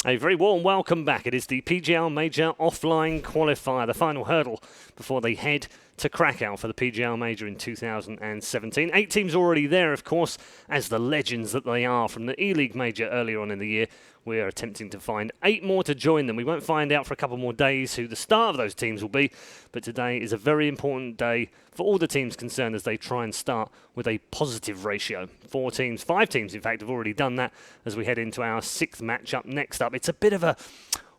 A very warm welcome back. It is the PGL Major Offline Qualifier, the final hurdle before they head to Krakow for the PGL Major in 2017. 8 teams already there, of course, as the legends that they are from the E-League Major earlier on in the year. We are attempting to find 8 more to join them. We won't find out for a couple more days who the start of those teams will be, but today is a very important day for all the teams concerned as they try and start with a positive ratio. 4 teams, 5 teams in fact, have already done that as we head into our 6th matchup. Next up, it's a bit of a,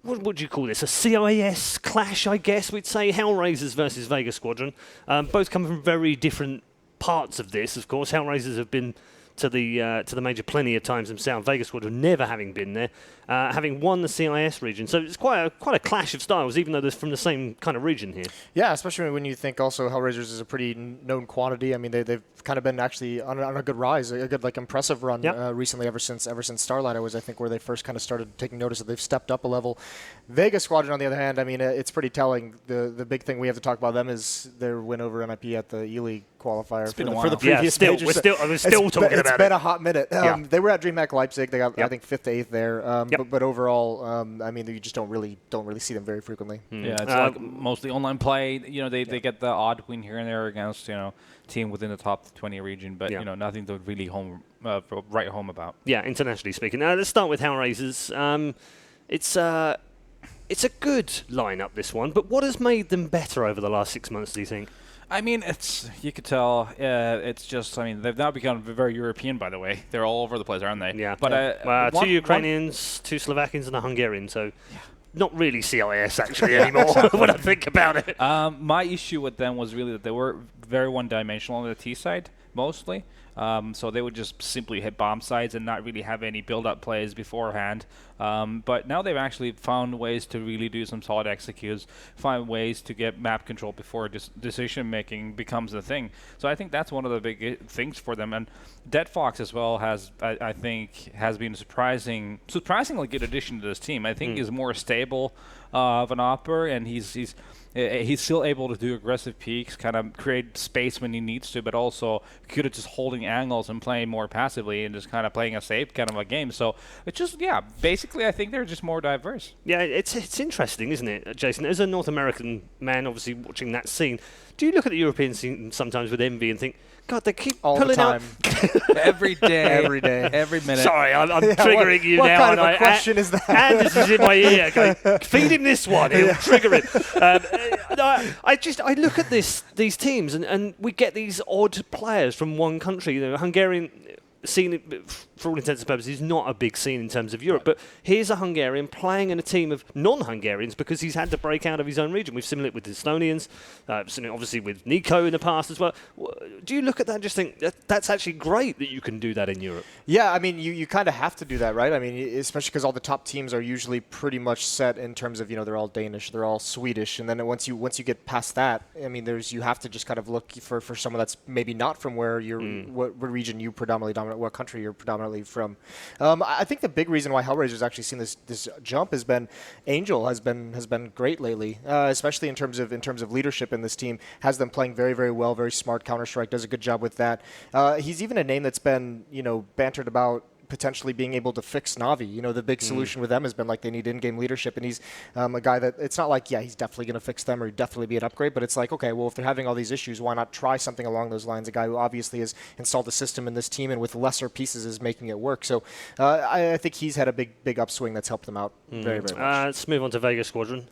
what would you call this? A CIS clash, I guess we'd say. HellRaisers versus Vega Squadron. Both come from very different parts of this, of course. HellRaisers have been to the major plenty of times themselves. Vega Squadron never having been there, having won the CIS region. So it's quite a clash of styles, even though they're from the same kind of region here. Yeah, especially when you think also HellRaisers is a pretty known quantity. I mean, they've kind of been actually on a good rise, a good impressive run recently. Ever since Starlighter was, I think, where they first kind of started taking notice that they've stepped up a level. Vega Squadron, on the other hand, I mean, it's pretty telling. The big thing we have to talk about them is their win over MIP at the E-League qualifier for the previous major. I was still talking about it. It's been a hot minute. They were at DreamHack Leipzig. They got I think 5th to 8th there. But overall, I mean, you just don't really see them very frequently. Yeah, it's like mostly online play. You know, they get the odd win here and there against team within the top 20 region, but nothing to really write home about. Yeah, internationally speaking. Now let's start with HellRaisers. It's a good lineup, this one, but what has made them better over the last 6 months, do you think? I mean, you could tell. It's just. I mean, they've now become very European. By the way, they're all over the place, aren't they? Yeah. But 2 Ukrainians, 2 Slovakians, and a Hungarian. So, not really CIS actually anymore when I think about it. My issue with them was really that they were very one-dimensional on the T side mostly. So they would just simply hit bomb sites and not really have any build-up plays beforehand. But now they've actually found ways to really do some solid executes, find ways to get map control before decision-making becomes a thing. So I think that's one of the big things for them. And Dead Fox as well has, I think, has been surprisingly good addition to this team. I think he's more stable of an operator, and he's still able to do aggressive peaks, kind of create space when he needs to, but also good at just holding angles and playing more passively and just kind of playing a safe kind of a game. So it's just, basically I think they're just more diverse. Yeah, it's interesting, isn't it, Jason? As a North American man, obviously watching that scene, do you look at the European scene sometimes with envy and think, God, they keep all pulling the time. out every day, every minute. Sorry, I'm triggering you what now. What kind of a question is that? Anders is in my ear. Going, feed him this one. He'll trigger it. I look at these teams and we get these odd players from one country. Hungarian scene, for all intents and purposes, is not a big scene in terms of Europe. But here's a Hungarian playing in a team of non-Hungarians because he's had to break out of his own region. We've seen it with the Estonians, seen it obviously with Nico in the past as well. Do you look at that and just think that's actually great that you can do that in Europe? Yeah, I mean, you kind of have to do that, right? I mean, especially because all the top teams are usually pretty much set in terms of, they're all Danish, they're all Swedish, and then once you get past that, I mean, you have to just kind of look for someone that's maybe not from where what region you predominantly dominate, what country you're predominantly from. I think the big reason why HellRaisers actually seen this jump has been Angel has been great lately, especially in terms of leadership in this team. Has them playing very, very well, very smart. Counter-Strike does a good job with that. He's even a name that's been bantered about potentially being able to fix Na'Vi. The big solution with them has been like they need in-game leadership, and he's a guy that it's not like, he's definitely going to fix them or definitely be an upgrade, but it's like, okay, well, if they're having all these issues, why not try something along those lines? A guy who obviously has installed the system in this team and with lesser pieces is making it work. So I think he's had a big upswing that's helped them out very, very much. Let's move on to Vega Squadron.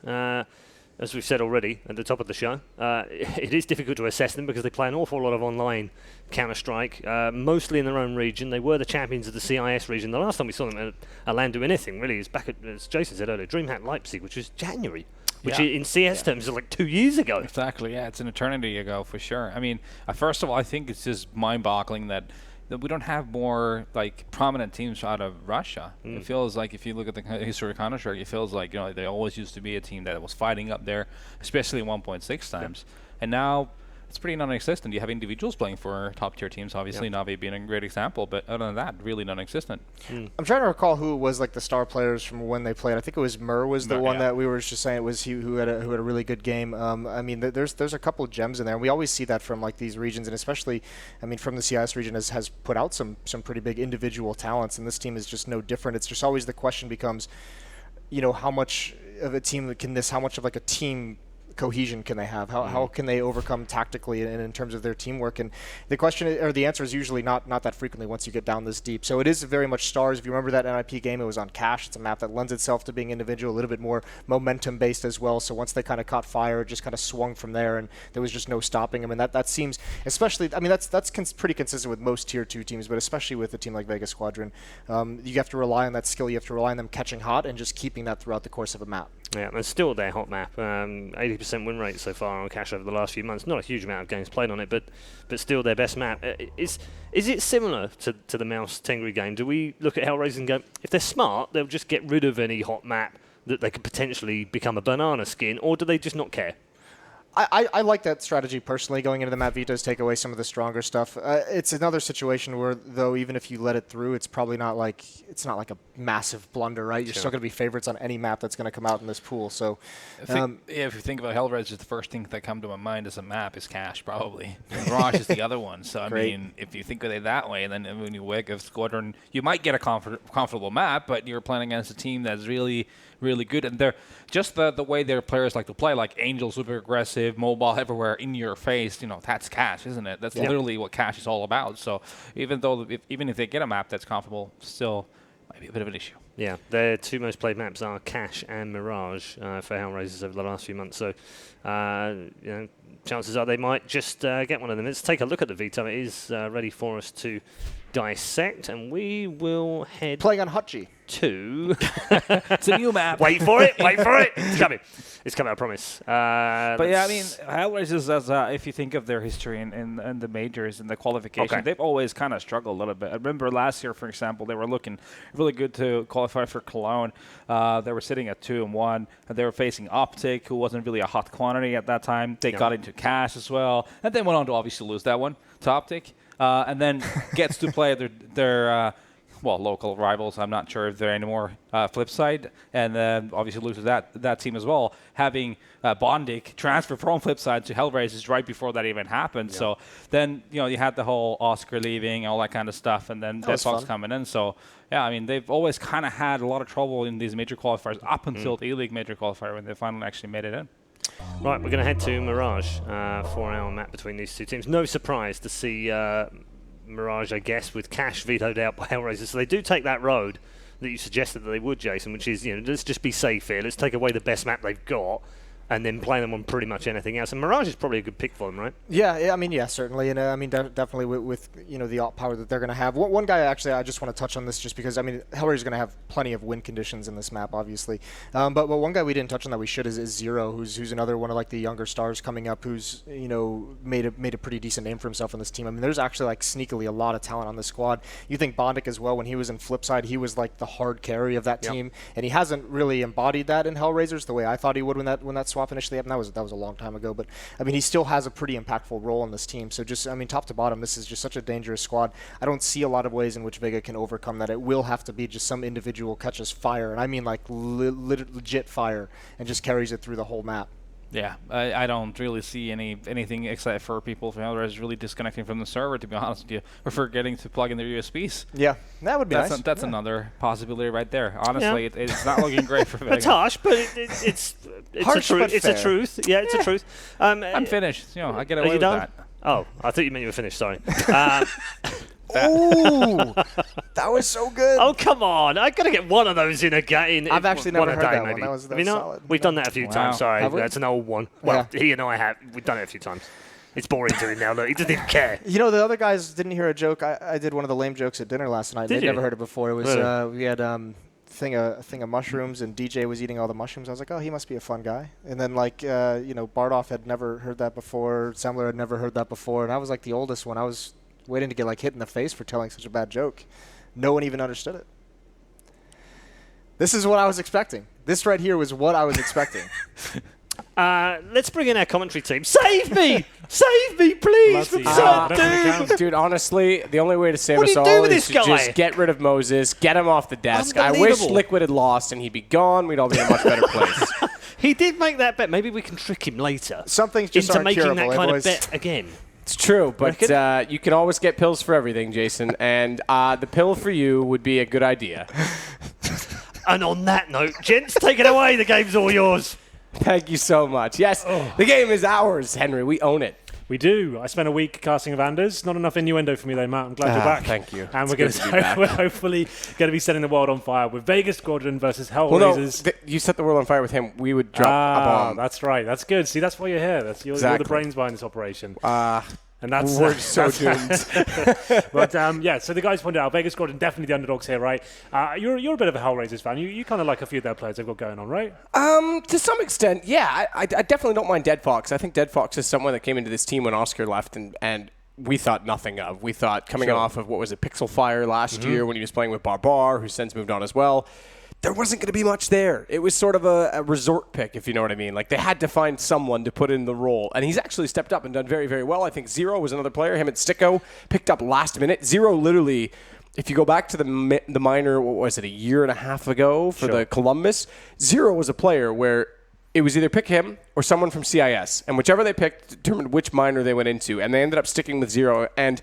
As we've said already at the top of the show, it is difficult to assess them because they play an awful lot of online Counter-Strike, mostly in their own region. They were the champions of the CIS region. The last time we saw them at LAN do anything, really, is back at, as Jason said earlier, DreamHack Leipzig, which was January, which in CS terms is like 2 years ago. Exactly, it's an eternity ago for sure. I mean, first of all, I think it's just mind-boggling that we don't have more prominent teams out of Russia. It feels like if you look at the history of Counter-Strike, it feels like they always used to be a team that was fighting up there, especially 1.6 times, and now it's pretty non-existent. You have individuals playing for top-tier teams, obviously, Na'Vi being a great example, but other than that, really non-existent. I'm trying to recall who it was the star players from when they played. I think it was Mur was the one that we were just saying it was who had a really good game. I mean, there's a couple of gems in there, and we always see that from these regions, and especially, I mean, from the CIS region has put out some pretty big individual talents, and this team is just no different. It's just always the question becomes, how much of a team how much of like a team cohesion can they have? How can they overcome tactically and in terms of their teamwork? And the question or the answer is usually not that frequently once you get down this deep. So it is very much stars. If you remember that NIP game, it was on Cache. It's a map that lends itself to being individual, a little bit more momentum based as well. So once they kind of caught fire, it just kind of swung from there, and there was just no stopping them. And that seems, especially, I mean, that's pretty consistent with most tier 2 teams, but especially with a team like Vega Squadron, you have to rely on that skill. You have to rely on them catching hot and just keeping that throughout the course of a map. Yeah, and still their hot map. 80% win rate so far on Cache over the last few months. Not a huge amount of games played on it, but still their best map. Is it similar to the Mouse Tengri game? Do we look at HellRaisers and go, if they're smart, they'll just get rid of any hot map that they could potentially become a banana skin, or do they just not care? I like that strategy personally, going into the map vetoes, take away some of the stronger stuff. It's another situation where, though, even if you let it through, it's probably not like a massive blunder, right? You're still going to be favorites on any map that's going to come out in this pool. So, if you think about HellRaisers, the first thing that come to my mind as a map is Cache, probably. Mirage is the other one. So, I mean, if you think of it that way, then when you Vega Squadron, you might get a comfortable map, but you're playing against a team that's really, really good. And they're just the way their players like to play, like Angel, super aggressive, mobile everywhere, in your face, that's Cache, isn't it? That's literally what Cache is all about. So even if they get a map that's comfortable, still might be a bit of an issue. Yeah, their two most played maps are Cache and Mirage for HellRaisers over the last few months. So, chances are they might just get one of them. Let's take a look at the veto. It is ready for us to dissect, and we will head playing on Hutchie to it's a new map. Wait for it. It's coming, I promise. But yeah, I mean, HellRaisers, if you think of their history in the majors and the qualification, they've always kind of struggled a little bit. I remember last year, for example, they were looking really good to qualify for Cologne. They were sitting at 2-1, and they were facing Optic, who wasn't really a hot quantity at that time. They got into Cache as well, and they went on to obviously lose that one to Optic. And then gets to play their local rivals. I'm not sure if they're anymore. Flipside, and then obviously loses that team as well. Having Bondic transfer from Flipside to HellRaisers right before that even happened. Yeah. So then you had the whole Oscar leaving, all that kind of stuff, and then Deadfox coming in. So yeah, I mean they've always kind of had a lot of trouble in these major qualifiers up until the E-League major qualifier when they finally actually made it in. Right, we're going to head to Mirage for our map between these two teams. No surprise to see Mirage, I guess, with Cache vetoed out by HellRaisers. So they do take that road that you suggested that they would, Jason, which is, let's just be safe here. Let's take away the best map they've got and then play them on pretty much anything else. And Mirage is probably a good pick for them, right? Yeah, I mean, certainly. And I mean, definitely with the alt power that they're going to have. One guy, actually, I just want to touch on this just because, I mean, HellRaisers is going to have plenty of win conditions in this map, obviously. But one guy we didn't touch on that we should is Zero, who's another one of like the younger stars coming up, who's, made a pretty decent name for himself on this team. I mean, there's actually like sneakily a lot of talent on this squad. You think Bondic as well, when he was in Flipside, he was like the hard carry of that team. And he hasn't really embodied that in HellRaisers the way I thought he would when that swap initially happened. That was a long time ago, but I mean, he still has a pretty impactful role in this team. So just, I mean, top to bottom, this is just such a dangerous squad. I don't see a lot of ways in which Vega can overcome that. It will have to be just some individual catches fire, and I mean like legit fire, and just carries it through the whole map. Yeah, I don't really see anything except for people from HellRaisers really disconnecting from the server, to be honest with you, or forgetting to plug in their USBs. Yeah, that would be nice. That's another possibility right there. Honestly, it's not looking great for Vega. It's harsh, but it's harsh, a truth. It's a truth. Yeah, it's a truth. I'm finished. I get away with that. Oh, I thought you meant you were finished. Sorry. Oh, that was so good. Oh, come on. I've got to get one of those in a game. I've actually never heard that maybe. one. That was solid. We've done that a few times. Sorry, that's an old one. Well, yeah. he and I have. We've done it a few times. It's boring to him now. Look, he doesn't even care. The other guys didn't hear a joke. I did one of the lame jokes at dinner last night. They'd never heard it before. It was really? We had thing of mushrooms, and DJ was eating all the mushrooms. I was like, oh, he must be a fun guy. And then Bardolph had never heard that before. Semler had never heard that before, and I was like the oldest one. I was waiting to get like hit in the face for telling such a bad joke. No one even understood it. This is what I was expecting. This right here was what I was expecting. Let's bring in our commentary team. Save me! Save me, please, from certain doom! Dude, honestly, the only way to save us all is to just get rid of Moses, get him off the desk. I wish Liquid had lost and he'd be gone. We'd all be in a much better place. He did make that bet. Maybe we can trick him later. Something's just into making that kind of bet again. It's true, but you can always get pills for everything, Jason, and the pill for you would be a good idea. And on that note, gents, take it away. The game's all yours. Thank you so much. Yes, the game is ours, Henry. We own it. We do. I spent a week casting Evanders. Not enough innuendo for me though, Matt. I'm glad you're back. Thank you. And we're hopefully going to be setting the world on fire with Vega Squadron versus HellRaisers. Well, no, you set the world on fire with him. We would drop a bomb. That's right. That's good. See, that's why you're here. You're the brains behind this operation. And that's we're so doomed. But so the guys pointed out Vega Squadron definitely the underdogs here, right? You're a bit of a HellRaisers fan. You kind of like a few of their players they've got going on, right? To some extent, yeah. I definitely don't mind Dead Fox. I think Dead Fox is someone that came into this team when Oscar left, and we thought nothing of. We thought coming off of, what was it, Pixel Fire last year when he was playing with Barbar, who since moved on as well. There wasn't going to be much there. It was sort of a resort pick, if you know what I mean. Like, they had to find someone to put in the role. And he's actually stepped up and done very, very well. I think Zero was another player. Him and Sticko picked up last minute. Zero literally, if you go back to the minor, what was it, a year and a half ago for the Columbus, Zero was a player where it was either pick him or someone from CIS. And whichever they picked determined which minor they went into. And they ended up sticking with Zero. And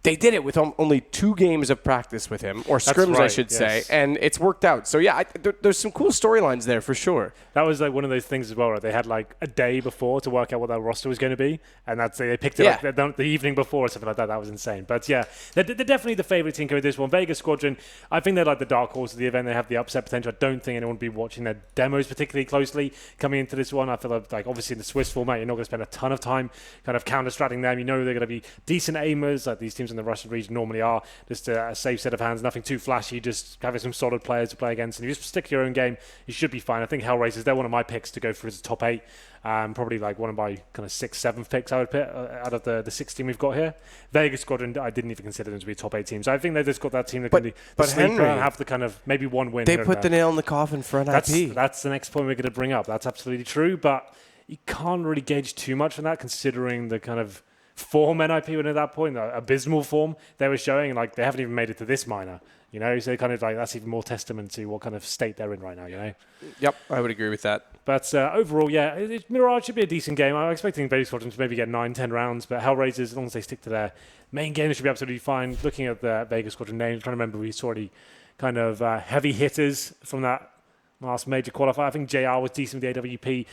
they did it with only 2 games of practice with him, or scrims, I should say, and it's worked out. So, yeah, there's some cool storylines there for sure. That was like one of those things as well, right? They had like a day before to work out what their roster was going to be, and they picked it like the evening before or something like that. That was insane. But, yeah, they're definitely the favourite team going with this one. Vega Squadron, I think they're like the dark horse of the event. They have the upset potential. I don't think anyone will be watching their demos particularly closely coming into this one. I feel like obviously in the Swiss format, you're not going to spend a ton of time kind of counter-stratting them. You know they're going to be decent aimers, like these teams in the Russian region normally are. Just a safe set of hands, nothing too flashy, just having some solid players to play against. And if you just stick to your own game, you should be fine. I think HellRaisers, they're one of my picks to go for as a top 8. Probably like one of my kind of 6, 7 picks I would pick out of the 16 we've got here. Vegas Squadron, I didn't even consider them to be a top 8 team. So I think they've just got that team that can be the sleeper and have the kind of maybe one win. They put the nail in the coffin for an IP. That's the next point we're going to bring up. That's absolutely true, but you can't really gauge too much from that considering the kind of form NIP were at that point, the abysmal form they were showing. Like, they haven't even made it to this minor, you know, so kind of like that's even more testament to what kind of state they're in right now, you know. Yep, I would agree with that. But overall, yeah, Mirage should be a decent game. I'm expecting Vega Squadron to maybe get 9-10 rounds, but HellRaisers, as long as they stick to their main game, they should be absolutely fine. Looking at the Vega Squadron names, trying to remember, we saw already kind of heavy hitters from that last major qualifier. I think JR was decent with the AWP.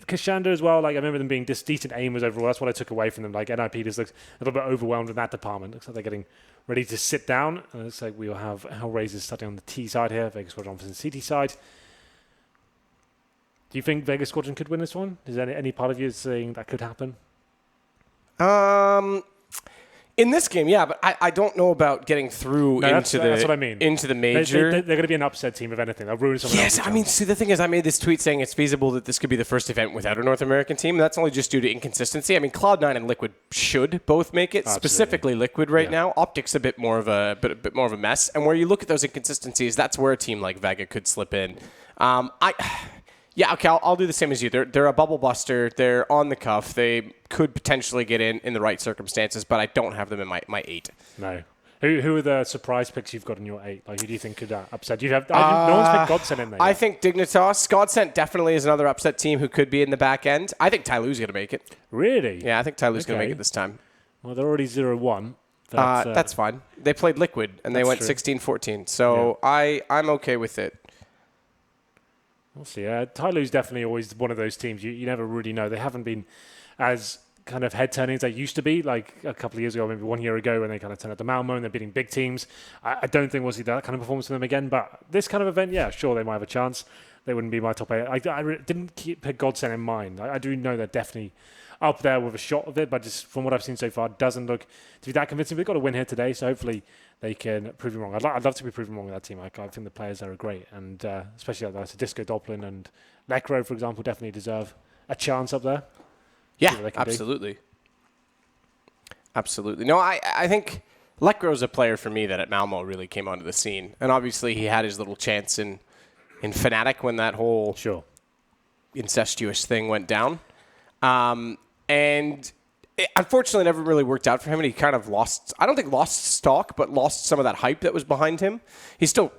Kashanda as well, like I remember them being decent aimers overall. That's what I took away from them. Like NIP just looks a little bit overwhelmed in that department. Looks like they're getting ready to sit down. And it's like we will have HellRaisers starting on the T side here, Vega Squadron on the CT side. Do you think Vega Squadron could win this one? Is there any part of you saying that could happen? In this game, yeah, but I don't know about getting through that's what I mean. Into the major. They're going to be an upset team, if anything. They'll ruin someone else's Yes, I mean, see, the thing is, I made this tweet saying it's feasible that this could be the first event without a North American team, and that's only just due to inconsistency. I mean, Cloud9 and Liquid should both make it, Absolutely. Specifically Liquid right now. Optic's a bit more of a mess, and where you look at those inconsistencies, that's where a team like Vega could slip in. Yeah, okay, I'll do the same as you. They're a bubble buster. They're on the cuff. They could potentially get in the right circumstances, but I don't have them in my 8. No. Who are the surprise picks you've got in your 8? Like, who do you think could upset? No one's picked Godsent in there. I think Dignitas. Godsent definitely is another upset team who could be in the back end. I think Tyloo's going to make it. Really? Yeah, I think Tyloo's going to make it this time. Well, they're already 0-1. That's fine. They played Liquid, and they went 16-14. So yeah. I'm okay with it. We'll see. Tyloo's definitely always one of those teams you never really know. They haven't been as kind of head-turning as they used to be, like a couple of years ago, maybe 1 year ago, when they kind of turned up to Malmo and they're beating big teams. I don't think we'll see that kind of performance from them again, but this kind of event, yeah, sure, they might have a chance. They wouldn't be my top 8. I didn't pick Godsent in mind. I do know they're definitely up there with a shot of it, but just from what I've seen so far, it doesn't look to be that convincing. They've got a win here today, so hopefully they can prove me wrong. I'd love to be proven wrong with that team. I think the players there are great, and especially like Disco Doplin and Necro, for example, definitely deserve a chance up there. Yeah, absolutely. Absolutely. No, I think Lekro's a player for me that at Malmo really came onto the scene. And obviously he had his little chance in Fnatic when that whole incestuous thing went down. And it unfortunately never really worked out for him, and he kind of lost, I don't think lost stock, but lost some of that hype that was behind him. He's still,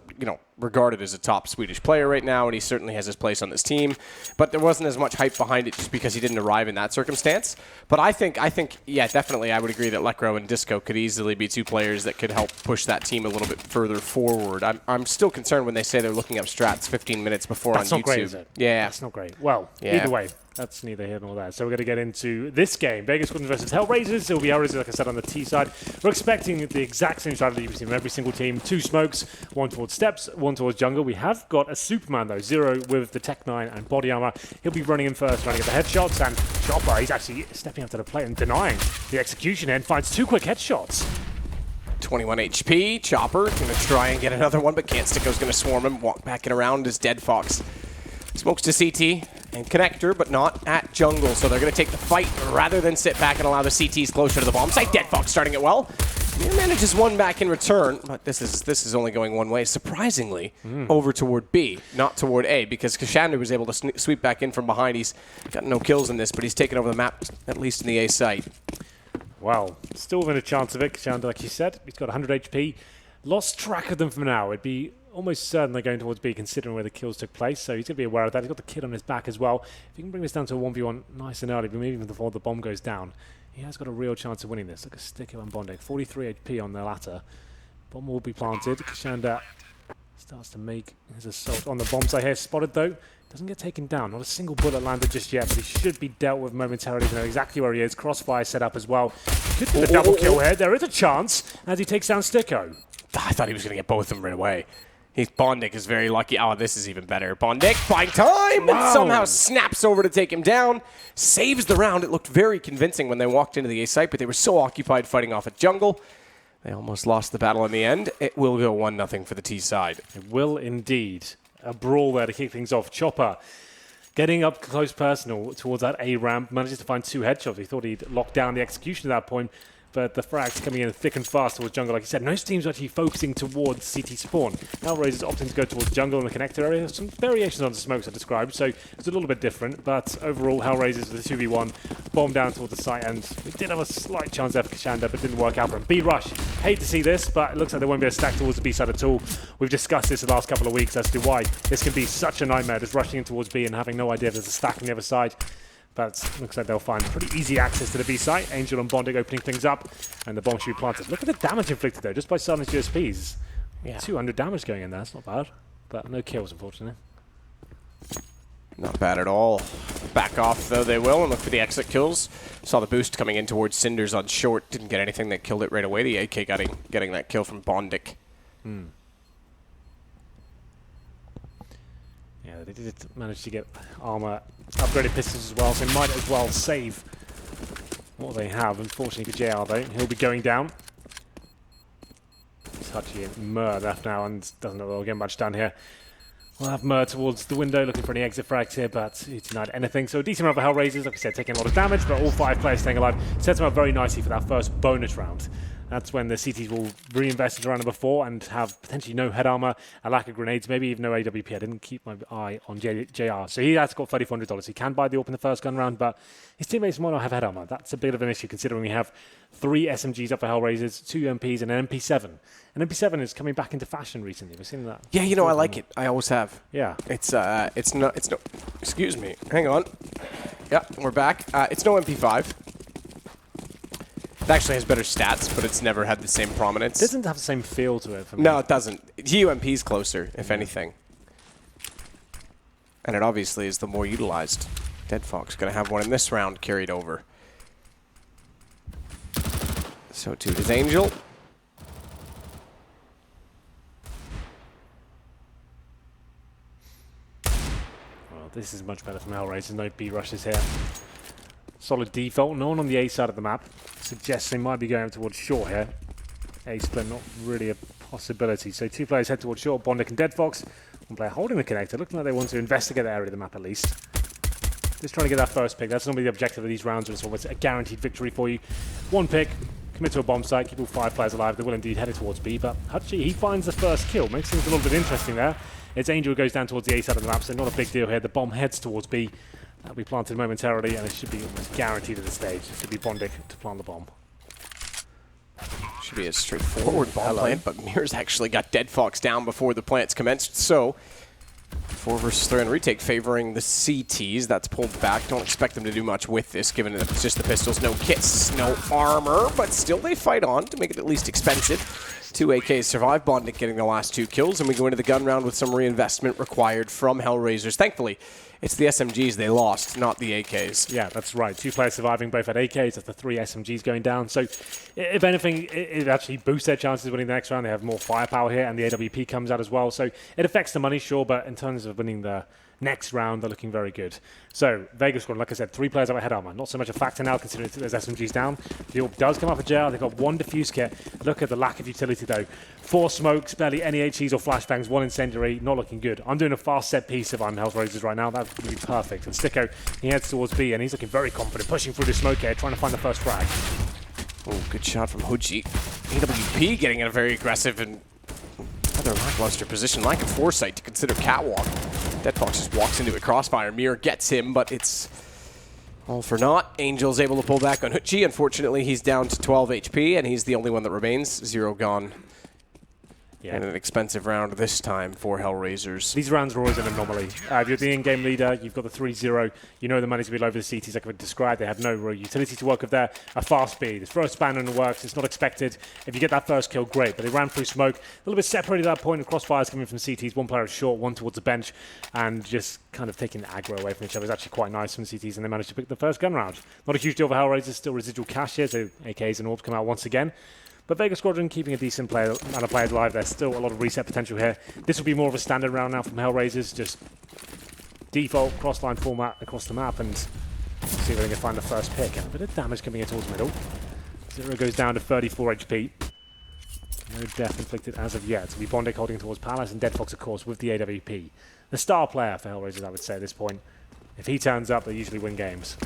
regarded as a top Swedish player right now, and he certainly has his place on this team. But there wasn't as much hype behind it just because he didn't arrive in that circumstance. But I think, yeah, definitely I would agree that Lekro and Disco could easily be two players that could help push that team a little bit further forward. I'm still concerned when they say they're looking up strats 15 minutes before That's on not YouTube. great, is it? Yeah. That's not great. Well, Yeah. either way, that's neither here nor there. So we're going to get into this game. Vega Squadron versus HellRaisers. It will be HellRaisers, like I said, on the T side. We're expecting the exact same strategy we've seen from every single team. 2 smokes, 1 towards steps, 1 towards jungle. We have got a Superman, though. 0 with the Tech 9 and body armor. He'll be running in first, trying to get the headshots. And Chopper, he's actually stepping up to the plate and denying the execution and finds 2 quick headshots. 21 HP. Chopper going to try and get another one, but can't. Sticko's going to swarm him, walk back and around as Dead Fox smokes to CT and connector, but not at jungle. So they're going to take the fight rather than sit back and allow the CTs closer to the bomb site. Dead Fox starting it well. He manages 1 back in return, but this is only going one way, surprisingly, over toward B, not toward A, because Kashander was able to sweep back in from behind. He's got no kills in this, but he's taken over the map, at least in the A site. Well, still within a chance of it. Kashander, like you said, he's got 100 HP. Lost track of them for now. It'd be almost certain they're going towards B, considering where the kills took place, so he's going to be aware of that. He's got the kid on his back as well. If he can bring this down to a 1v1 nice and early, but maybe even before the bomb goes down, he has got a real chance of winning this. Look at Sticko and Bondek, 43 HP on the latter. Bomb will be planted. Kashander starts to make his assault on the bomb site here. Spotted, though. Doesn't get taken down. Not a single bullet landed just yet, but he should be dealt with momentarily to know exactly where he is. Crossfire set up as well. Could get a double kill here. There is a chance as he takes down Sticko. I thought he was going to get both of them right away. Bondik is very lucky. Oh, this is even better. Bondik, find time, and somehow snaps over to take him down. Saves the round. It looked very convincing when they walked into the A site, but they were so occupied fighting off at jungle. They almost lost the battle in the end. It will go 1-0 for the T side. It will indeed. A brawl there to kick things off. Chopper getting up close personal towards that A ramp. Manages to find 2 headshots. He thought he'd locked down the execution at that point. But the frags coming in thick and fast towards jungle. Like you said, most teams are actually focusing towards CT spawn. HellRaisers opting to go towards jungle and the connector area. Some variations on the smokes I described, so it's a little bit different. But overall, HellRaisers with a 2v1, bomb down towards the site, and we did have a slight chance there for Kashander, but didn't work out for him. B-Rush, hate to see this, but it looks like there won't be a stack towards the B side at all. We've discussed this the last couple of weeks as to why this can be such a nightmare, just rushing in towards B and having no idea if there's a stack on the other side. But looks like they'll find pretty easy access to the B site. Angel and Bondik opening things up, and the bomb should be planted. Look at the damage inflicted, though, just by silenced USPs. Yeah. 200 damage going in there. That's not bad. But no kills, unfortunately. Not bad at all. Back off, though, they will, and look for the exit kills. Saw the boost coming in towards Cinders on short. Didn't get anything that killed it right away. The AK getting that kill from Bondik. Yeah, they did manage to get armor, upgraded pistols as well, so they might as well save what they have. Unfortunately for JR, though, he'll be going down. Touchy and Mur left now, and doesn't know they'll get much done here. We'll have Mur towards the window, looking for any exit frags here, but he denied anything. So a decent amount of HellRaisers, like I said, taking a lot of damage, but all 5 players staying alive. Sets them up very nicely for that first bonus round. That's when the CTs will reinvest into round number 4 and have potentially no head armor, a lack of grenades, maybe even no AWP. I didn't keep my eye on JR. So he has got $3,400. He can buy the AWP in the first gun round, but his teammates might not have head armor. That's a bit of an issue considering we have 3 SMGs up for HellRaisers, 2 MPs, and an MP7. An MP7 is coming back into fashion recently. We've seen that. Yeah, you know, I like it. I always have. Yeah. It's no, excuse me. Hang on. Yeah, we're back. It's no MP5. It actually has better stats, but it's never had the same prominence. It doesn't have the same feel to it for me. No, it doesn't. UMP's closer, if anything. And it obviously is the more utilized. Dead Fox going to have one in this round carried over. So too does Angel. Well, this is much better from HellRaisers. No B rushes here. Solid default. No one on the A side of the map. Suggests they might be going towards short here. A split, not really a possibility. So 2 players head towards short, Bondik and Dead Fox. 1 player holding the connector, looking like they want to investigate the area of the map at least. Just trying to get that first pick. That's normally the objective of these rounds, it's always a guaranteed victory for you. 1 pick, commit to a bomb site, keep all 5 players alive. They will indeed head towards B, but Hutchie, he finds the first kill. Makes things a little bit interesting there. It's Angel who goes down towards the A side of the map, so not a big deal here. The bomb heads towards B. That'll be planted momentarily, and it should be almost guaranteed at this stage. It should be Bondik to plant the bomb. Should be a straightforward bomb plant, but Mirror's actually got Dead Fox down before the plants commenced. So 4 versus 3 on retake, favoring the CTs. That's pulled back. Don't expect them to do much with this, given that it's just the pistols, no kits, no armor, but still they fight on to make it at least expensive. 2 AKs survive, Bondic getting the last 2 kills, and we go into the gun round with some reinvestment required from HellRaisers. Thankfully, it's the SMGs they lost, not the AKs. Yeah, that's right. 2 players surviving, both at AKs. That's the 3 SMGs going down. So, if anything, it actually boosts their chances of winning the next round. They have more firepower here, and the AWP comes out as well. So, it affects the money, sure, but in terms of winning the next round, they're looking very good. So, Vega Squadron, like I said, 3 players out ahead armor. Not so much a factor now, considering there's SMGs down. The AWP does come up for jail. They've got 1 defuse kit. Look at the lack of utility, though. 4 smokes, barely any HEs or flashbangs, 1 incendiary. Not looking good. I'm doing a fast set piece if I'm HellRaisers right now. That would be perfect. And Sticko, he heads towards B, and he's looking very confident, pushing through the smoke here, trying to find the first frag. Oh, good shot from Hoji. AWP getting in a very aggressive and rather lackluster position. Lack of foresight to consider catwalk. Dead Fox just walks into a crossfire. Mirror gets him, but it's all for naught. Angel's able to pull back on Hoji. Unfortunately, he's down to 12 HP, and he's the only one that remains. 0 gone. Yeah. And an expensive round this time for HellRaisers. These rounds are always an anomaly. If you're the in-game leader, you've got the 3-0, you know the money's going to be low over the CTs like I've described. They have no real utility to work with there. A fast speed. This first span and it works. It's not expected. If you get that first kill, great. But they ran through smoke. A little bit separated at that point, and crossfires coming from CTs. 1 player is short, 1 towards the bench, and just kind of taking the aggro away from each other is actually quite nice from the CTs, and they managed to pick the first gun round. Not a huge deal for HellRaisers. Still residual cash here, so AKs and orbs come out once again. But Vega Squadron keeping a decent amount of players alive. There's still a lot of reset potential here. This will be more of a standard round now from HellRaisers. Just default crossline format across the map and see if they can find the first pick. And a bit of damage coming in towards middle. 0 goes down to 34 HP. No death inflicted as of yet. It'll be Bondic holding towards Palace and Dead Fox, of course, with the AWP. The star player for HellRaisers, I would say, at this point. If he turns up, they usually win games.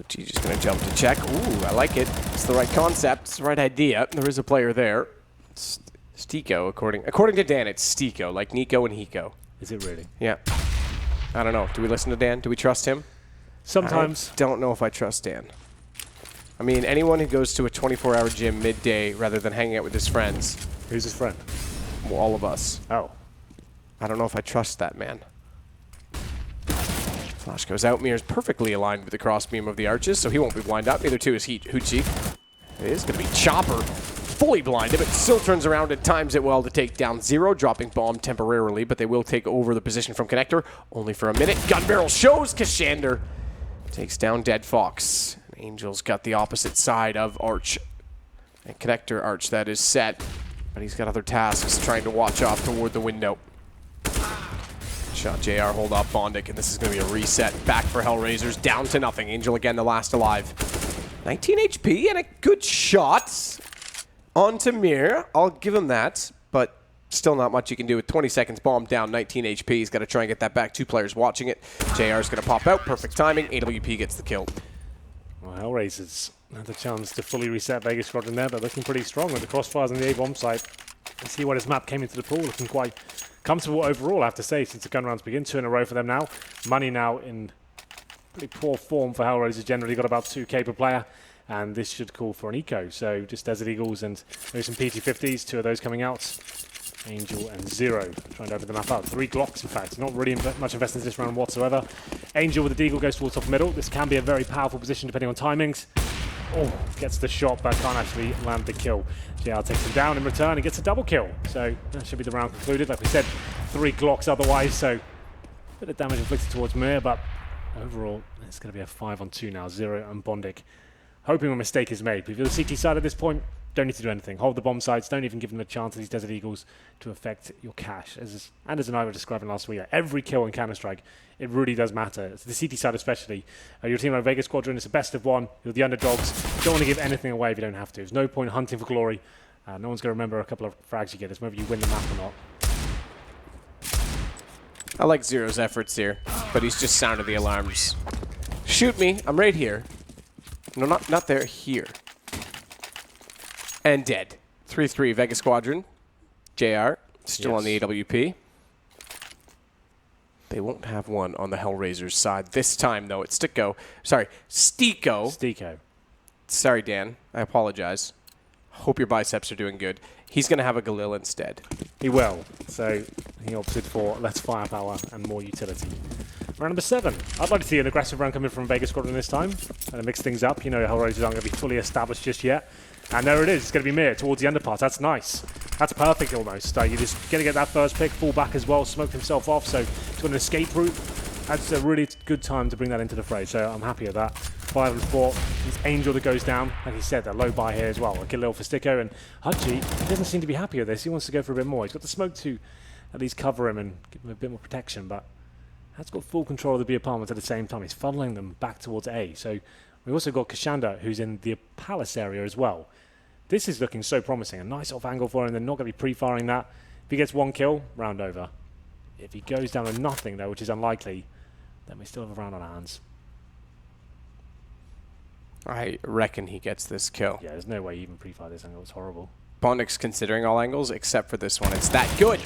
He's just going to jump to check. Ooh, I like it. It's the right concept. It's the right idea. There is a player there. It's Stiko, according to Dan, it's Stiko, like Nico and Hiko. Is it really? Yeah. I don't know. Do we listen to Dan? Do we trust him? Sometimes. I don't know if I trust Dan. I mean, anyone who goes to a 24-hour gym midday rather than hanging out with his friends. Who's his friend? Well, all of us. Oh. I don't know if I trust that man. Flash goes out. Mirror's perfectly aligned with the crossbeam of the arches, so he won't be blind up. Neither too is Hoochie. It is going to be Chopper. Fully blinded, but still turns around and times it well to take down 0, dropping bomb temporarily, but they will take over the position from Connector, only for a minute. Gun barrel shows Kashander. Takes down Dead Fox. Angel's got the opposite side of Arch. And Connector Arch, that is set, but he's got other tasks trying to watch off toward the window. Shot JR, hold off Bondic, and this is going to be a reset. Back for HellRaisers, down to nothing. Angel again, the last alive. 19 HP and a good shot onto Mir. I'll give him that, but still not much you can do with 20 seconds. Bomb down, 19 HP. He's got to try and get that back. 2 players watching it. JR's going to pop out. Perfect timing. AWP gets the kill. Well, HellRaisers had the chance to fully reset Vega Squadron there, but looking pretty strong with the crossfires on the A-bomb site. Let's see what his map came into the pool, looking quite comfortable overall, I have to say, since the gun rounds begin. 2 in a row for them now. Money now in pretty poor form for HellRaisers. Generally got about 2k per player, and this should call for an eco. So just Desert Eagles and maybe some PT-50s, 2 of those coming out. Angel and 0 trying to open the map out. 3 Glocks, in fact. Not really much investment in this round whatsoever. Angel with the Deagle goes towards top middle. This can be a very powerful position depending on timings. Oh, gets the shot, but can't actually land the kill. JR takes him down in return and gets a double kill. So that should be the round concluded. Like we said, 3 Glocks otherwise, so a bit of damage inflicted towards Mir, but overall, it's going to be a 5-on-2 now. 0 and Bondic. Hoping a mistake is made. But if you're the CT side at this point, don't need to do anything. Hold the bomb sites. Don't even give them a chance, these Desert Eagles, to affect your cash. As I was describing last week, every kill in Counter-Strike, it really does matter. It's the CT side especially. Your team like Vega Squadron, it's a best of 1. You're the underdogs. You don't want to give anything away if you don't have to. There's no point hunting for glory. No one's going to remember a couple of frags you get. It's whether you win the map or not. I like Zero's efforts here, but he's just sounded the alarms. Shoot me. I'm right here. No, not there. Here. And dead. 3-3 Vega Squadron. JR still on the AWP. They won't have one on the HellRaisers side. This time, though, it's Stiko. Sorry, Stiko. Stiko. Sorry, Dan. I apologize. Hope your biceps are doing good. He's going to have a Galil instead. He will. So he opted for less firepower and more utility. Round number 7. I'd like to see an aggressive round coming from Vega Squadron this time. And mix things up. You know, HellRaisers aren't going to be fully established just yet. And there it is. It's going to be Mir towards the underpass. That's nice. That's perfect almost. You're just going to get that first pick, fall back as well, smoked himself off. So he's got an escape route. That's a really good time to bring that into the fray. So I'm happy with that. 5 and 4. It's Angel that goes down. Like he said, a low buy here as well. A little for Sticko. And Hutchie, he doesn't seem to be happy with this. He wants to go for a bit more. He's got the smoke to at least cover him and give him a bit more protection. But has got full control of the B apartments at the same time. He's funneling them back towards A. So we also got Kashanda, who's in the palace area as well. This is looking so promising. A nice off angle for him. They're not going to be pre-firing that. If he gets 1 kill, round over. If he goes down to nothing, though, which is unlikely, then we still have a round on our hands. I reckon he gets this kill. Yeah, there's no way he even pre-fired this angle. It's horrible. Bondik's considering all angles except for this one. It's that good.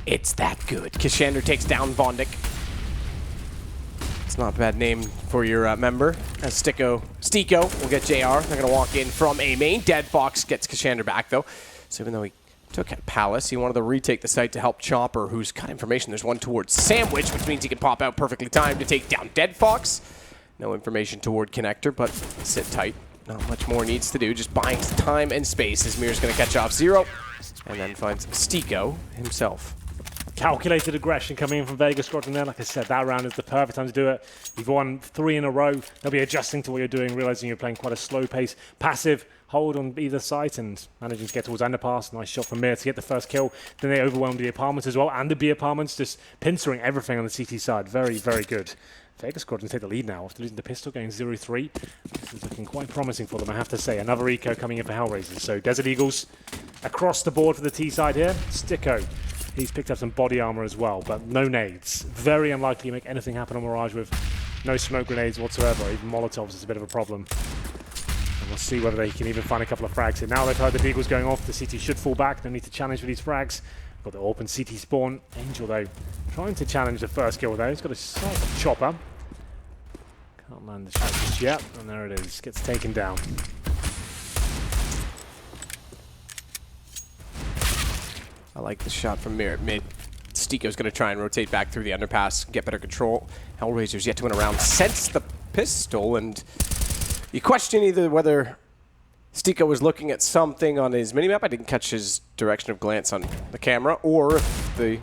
It's that good. Kashander takes down Bondik. It's not a bad name for your member. As Stico will get JR. They're going to walk in from A main. Dead Fox gets Kashander back, though. So even though he took at Palace, he wanted to retake the site to help Chopper, who's got information. There's one towards Sandwich, which means he can pop out perfectly timed to take down Dead Fox. No information toward Connector, but sit tight. Not much more needs to do. Just buying time and space as Mir's going to catch off Zero. And then finds Stico himself. Calculated aggression coming in from Vega Squadron there. Like I said, that round is the perfect time to do it. You've won 3 in a row. They'll be adjusting to what you're doing, realizing you're playing quite a slow pace, passive hold on either side and managing to get towards underpass. Nice shot from Mir to get the first kill. Then they overwhelmed the apartments as well, and the B apartments, just pincering everything on the CT side. Very, very good. Vega Squadron take the lead now after losing the pistol, going 0-3. This is looking quite promising for them, I have to say. Another eco coming in for HellRaisers. So Desert Eagles across the board for the T side here. Sticko, he's picked up some body armor as well, but no nades. Very unlikely to make anything happen on Mirage with no smoke grenades whatsoever. Even Molotovs is a bit of a problem. And we'll see whether they can even find a couple of frags here. Now they've heard the Deagles going off, the CT should fall back. They need to challenge for these frags. Got the open CT spawn. Angel, though, trying to challenge the first kill there. He's got a slight chopper. Can't land the shot just yet. And there it is. Gets taken down. I like the shot from Mir at mid. Stico's going to try and rotate back through the underpass, get better control. HellRaisers yet to win a round since the pistol, and you question either whether Stico was looking at something on his minimap. I didn't catch his direction of glance on the camera, or if the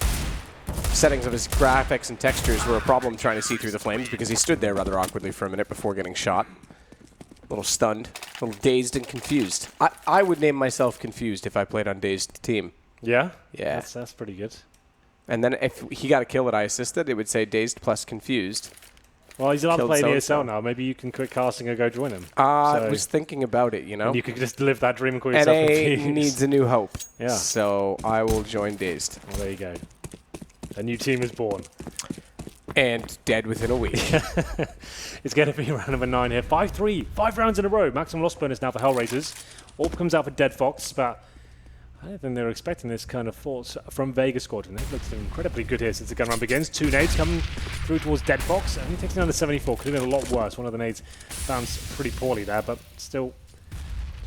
settings of his graphics and textures were a problem trying to see through the flames, because he stood there rather awkwardly for a minute before getting shot. A little stunned, a little dazed and confused. I would name myself confused if I played on Dazed team. Yeah? Yeah. That's pretty good. And then if he got a kill that I assisted, it would say Dazed plus Confused. Well, he's allowed to play Killed the so-and-so. ESL now. Maybe you can quit casting and go join him. I was thinking about it, you know. And you could just live that dream and call yourself NA confused. needs a new hope. Yeah. So I will join Dazed. Well, there you go. A new team is born. And dead within a week. It's going to be round number 9 here. 5-3. 5 rounds in a row. Maximum loss bonus now for HellRaisers. Orb comes out for Dead Fox, but I don't think they were expecting this kind of force from Vega Squadron. They've looked incredibly good here since the gun round begins. 2 nades coming through towards Dead Fox. And he takes down the 74. Could have been a lot worse. One of the nades bounced pretty poorly there, but still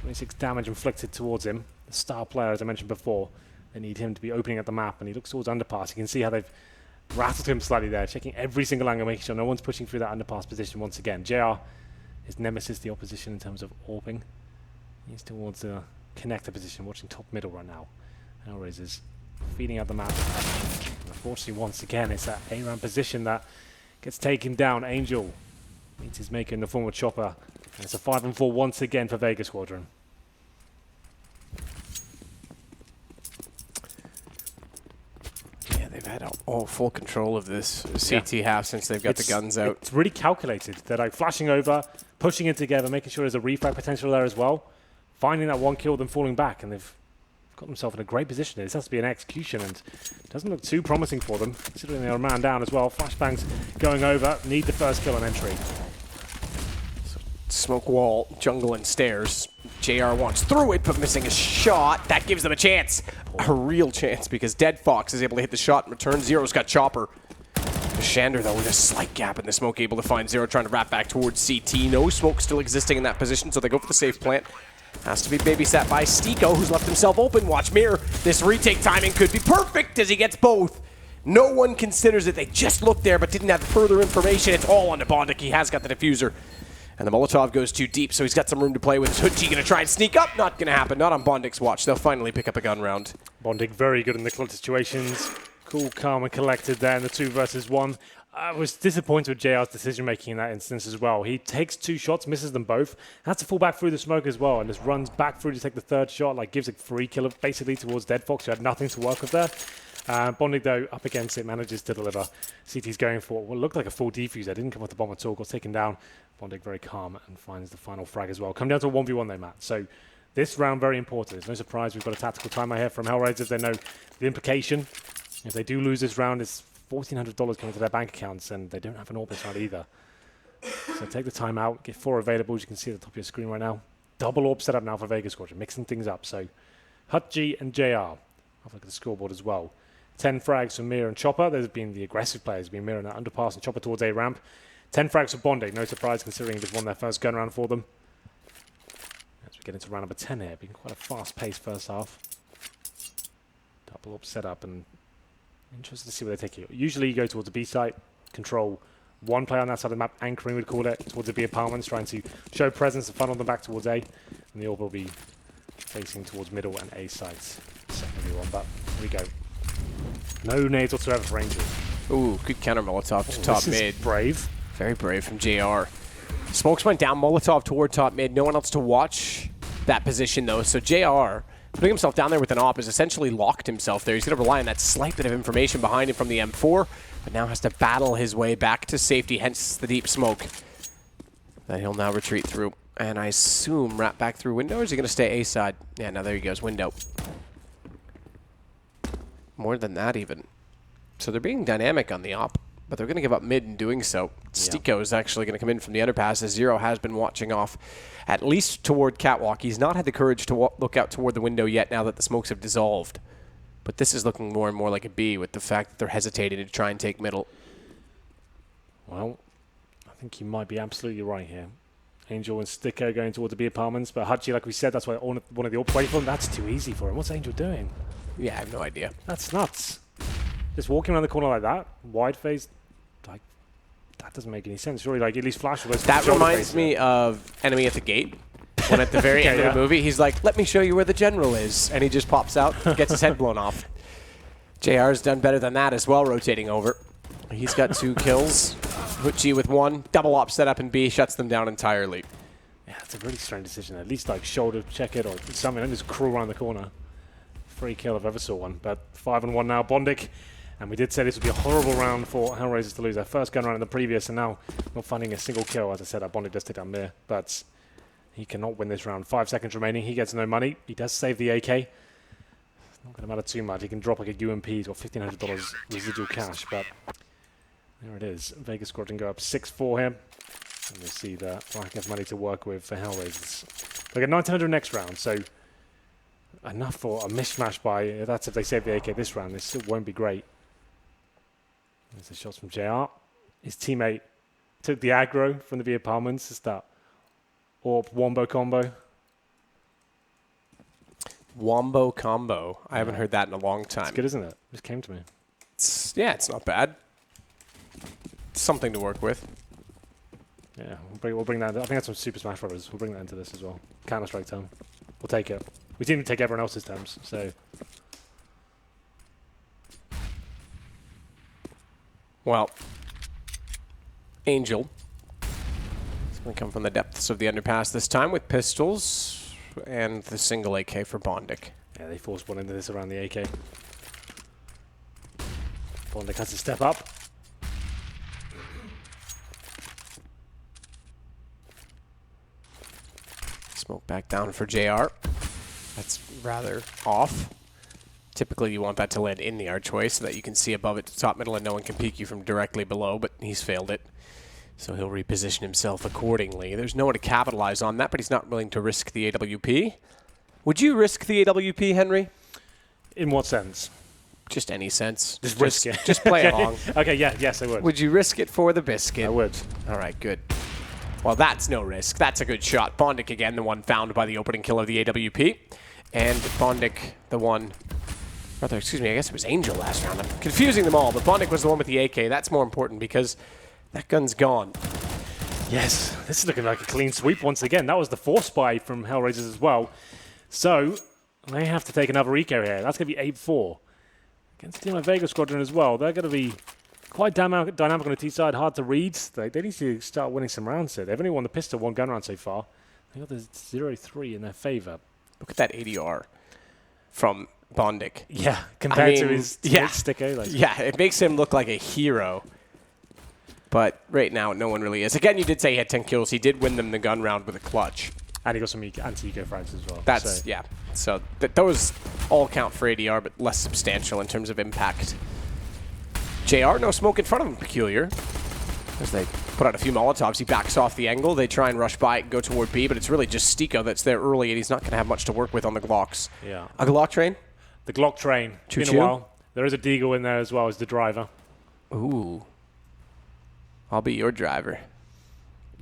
26 damage inflicted towards him. The star player, as I mentioned before, they need him to be opening up the map, and he looks towards underpass. You can see how they've rattled him slightly there, checking every single angle, making sure no one's pushing through that underpass position once again. JR, his nemesis, the opposition in terms of orbing. He's towards the connector position, watching top middle right now. HellRaisers feeding out the map. And unfortunately, once again, it's that A-round position that gets taken down. Angel meets his maker in the form of Chopper. And it's a 5-4 once again for Vega Squadron. Yeah, they've had all full control of this CT half since they've got the guns out. It's really calculated. They're like flashing over, pushing it together, making sure there's a refrag potential there as well. Finding that one kill, then falling back, and they've got themselves in a great position. This has to be an execution, and it doesn't look too promising for them, considering they're a man down as well. Flashbangs going over, need the first kill on entry. Smoke wall, jungle and stairs. JR wants through it, but missing a shot. That gives them a chance. A real chance, because Dead Fox is able to hit the shot in return. Zero's got Chopper. Shander, though, with a slight gap in the smoke, able to find Zero, trying to wrap back towards CT. No smoke still existing in that position, so they go for the safe plant. Has to be babysat by Stiko, who's left himself open. Watch Mirror. This retake timing could be perfect as he gets both. No one considers it. They just looked there but didn't have further information. It's all on to Bondic. He has got the diffuser. And the Molotov goes too deep, so he's got some room to play with. Is Hoodji going to try and sneak up? Not going to happen. Not on Bondic's watch. They'll finally pick up a gun round. Bondic very good in the clutch situations. Cool, calm, and collected there in the 2 versus 1. I was disappointed with JR's decision-making in that instance as well. He takes 2 shots, misses them both, has to fall back through the smoke as well, and just runs back through to take the 3rd shot, like gives a free kill basically towards Deadfox, who had nothing to work with there. Bondic, though, up against it, manages to deliver. CT's going for what looked like a full defuse. Didn't come with the bomb at all, got taken down. Bondic very calm and finds the final frag as well. Come down to a 1v1 though, Matt. So this round very important. It's no surprise we've got a tactical timer here from HellRaisers. They know the implication. If they do lose this round, it's $1,400 coming to their bank accounts, and they don't have an AWP this round either. So take the time out, get 4 available, as you can see at the top of your screen right now. Double AWP set up now for Vega Squadron, mixing things up. So Hutji and JR. Have a look at the scoreboard as well. 10 frags for Mir and Chopper. There's been the aggressive players, been Mir and that underpass and Chopper towards A ramp. 10 frags for Bondic, no surprise considering they've won their first gun round for them. As we get into round number 10 here, being quite a fast-paced first half. Double AWP set up, and interested to see where they take you. Usually you go towards the B site, control 1 player on that side of the map, anchoring we'd call it, towards the B apartments, trying to show presence and funnel them back towards A. And the AWP will be facing towards middle and A sites. Secondary one, but here we go. No nades whatsoever for Angel. Ooh, good counter Molotov to top mid. Brave. Very brave from JR. Smokes went down, Molotov toward top mid. No one else to watch that position, though. So JR, putting himself down there with an AWP, has essentially locked himself there. He's going to rely on that slight bit of information behind him from the M4, but now has to battle his way back to safety, hence the deep smoke that he'll now retreat through. And I assume wrap back through window, or is he going to stay A side? Yeah, now there he goes, window. More than that, even. So they're being dynamic on the AWP, but they're going to give up mid in doing so. Stiko is actually going to come in from the underpass, as Zero has been watching off at least toward Catwalk. He's not had the courage to look out toward the window yet now that the smokes have dissolved. But this is looking more and more like a B with the fact that they're hesitating to try and take middle. Well, I think you might be absolutely right here. Angel and Stiko going towards the B apartments, but Hutji, like we said, that's why one of the AWP waiting for him. That's too easy for him. What's Angel doing? Yeah, I have no idea. That's nuts. Just walking around the corner like that, wide face, like, that doesn't make any sense. Surely, like, at least flash with those. That reminds me of Enemy at the Gate, when at the very end of the movie, he's like, let me show you where the general is. And he just pops out, gets his head blown off. JR's done better than that as well, rotating over. He's got 2 kills. Hutji with 1. Double AWP set up in B, shuts them down entirely. Yeah, it's a really strange decision. At least, like, shoulder check it or something, and just crawl around the corner. Free kill if I ever saw one, but 5-1 now, Bondic. And we did say this would be a horrible round for HellRaisers to lose their first gun round in the previous, and now not finding a single kill. As I said, Bondic does take down Mir, but he cannot win this round. 5 seconds remaining. He gets no money. He does save the AK. It's not going to matter too much. He can drop like a UMP. He's got $1,500 residual cash, but there it is. Vega Squadron go up 6-4 here. And we'll see the lack of money to work with for HellRaisers. They get 1,900 next round, so enough for a mishmash by, that's if they save the AK this round. This still won't be great. There's the shots from JR. His teammate took the aggro from the B apartments. It's that AWP wombo combo. Wombo combo. I haven't heard that in a long time. It's good, isn't it? It just came to me. It's not bad. Something to work with. Yeah, we'll bring that. I think that's some Super Smash Brothers. We'll bring that into this as well. Counter-Strike term. We'll take it. We didn't take everyone else's terms, so. Well, Angel is going to come from the depths of the underpass this time with pistols and the single AK for Bondic. Yeah, they forced one into this around the AK. Bondic has to step up. Smoke back down for JR. That's rather off. Typically, you want that to land in the archway so that you can see above it to top middle and no one can peek you from directly below, but he's failed it. So he'll reposition himself accordingly. There's no one to capitalize on that, but he's not willing to risk the AWP. Would you risk the AWP, Henry? In what sense? Just any sense. Just risk it. Just play along. Okay, yes, I would. Would you risk it for the biscuit? I would. All right, good. Well, that's no risk. That's a good shot. Bondic again, the one found by the opening kill of the AWP. And Bondic, the one... Rather, excuse me, I guess it was Angel last round. I'm confusing them all, but Bondic was the one with the AK. That's more important because that gun's gone. Yes, this is looking like a clean sweep once again. That was the force buy from HellRaisers as well. So, they have to take another eco here. That's going to be 8-4. Against a team like Vega Squadron as well. They're going to be quite dynamic on the T side, hard to read. They need to start winning some rounds here. They've only won the pistol one gun round so far. They got the 0-3 in their favor. Look at that ADR from Bondic. Yeah, compared to his sticker. Yeah, it makes him look like a hero. But right now, no one really is. Again, you did say he had 10 kills. He did win them the gun round with a clutch. And he got some anti-eco frags as well. That's, yeah. So those all count for ADR, but less substantial in terms of impact. JR, no smoke in front of him, Peculiar. As they put out a few Molotovs, he backs off the angle. They try and rush by it and go toward B, but it's really just Stiko that's there early, and he's not going to have much to work with on the Glocks. Yeah. A Glock train? The Glock train. Choo Been a while. There is a Deagle in there as well as the driver. Ooh. I'll be your driver.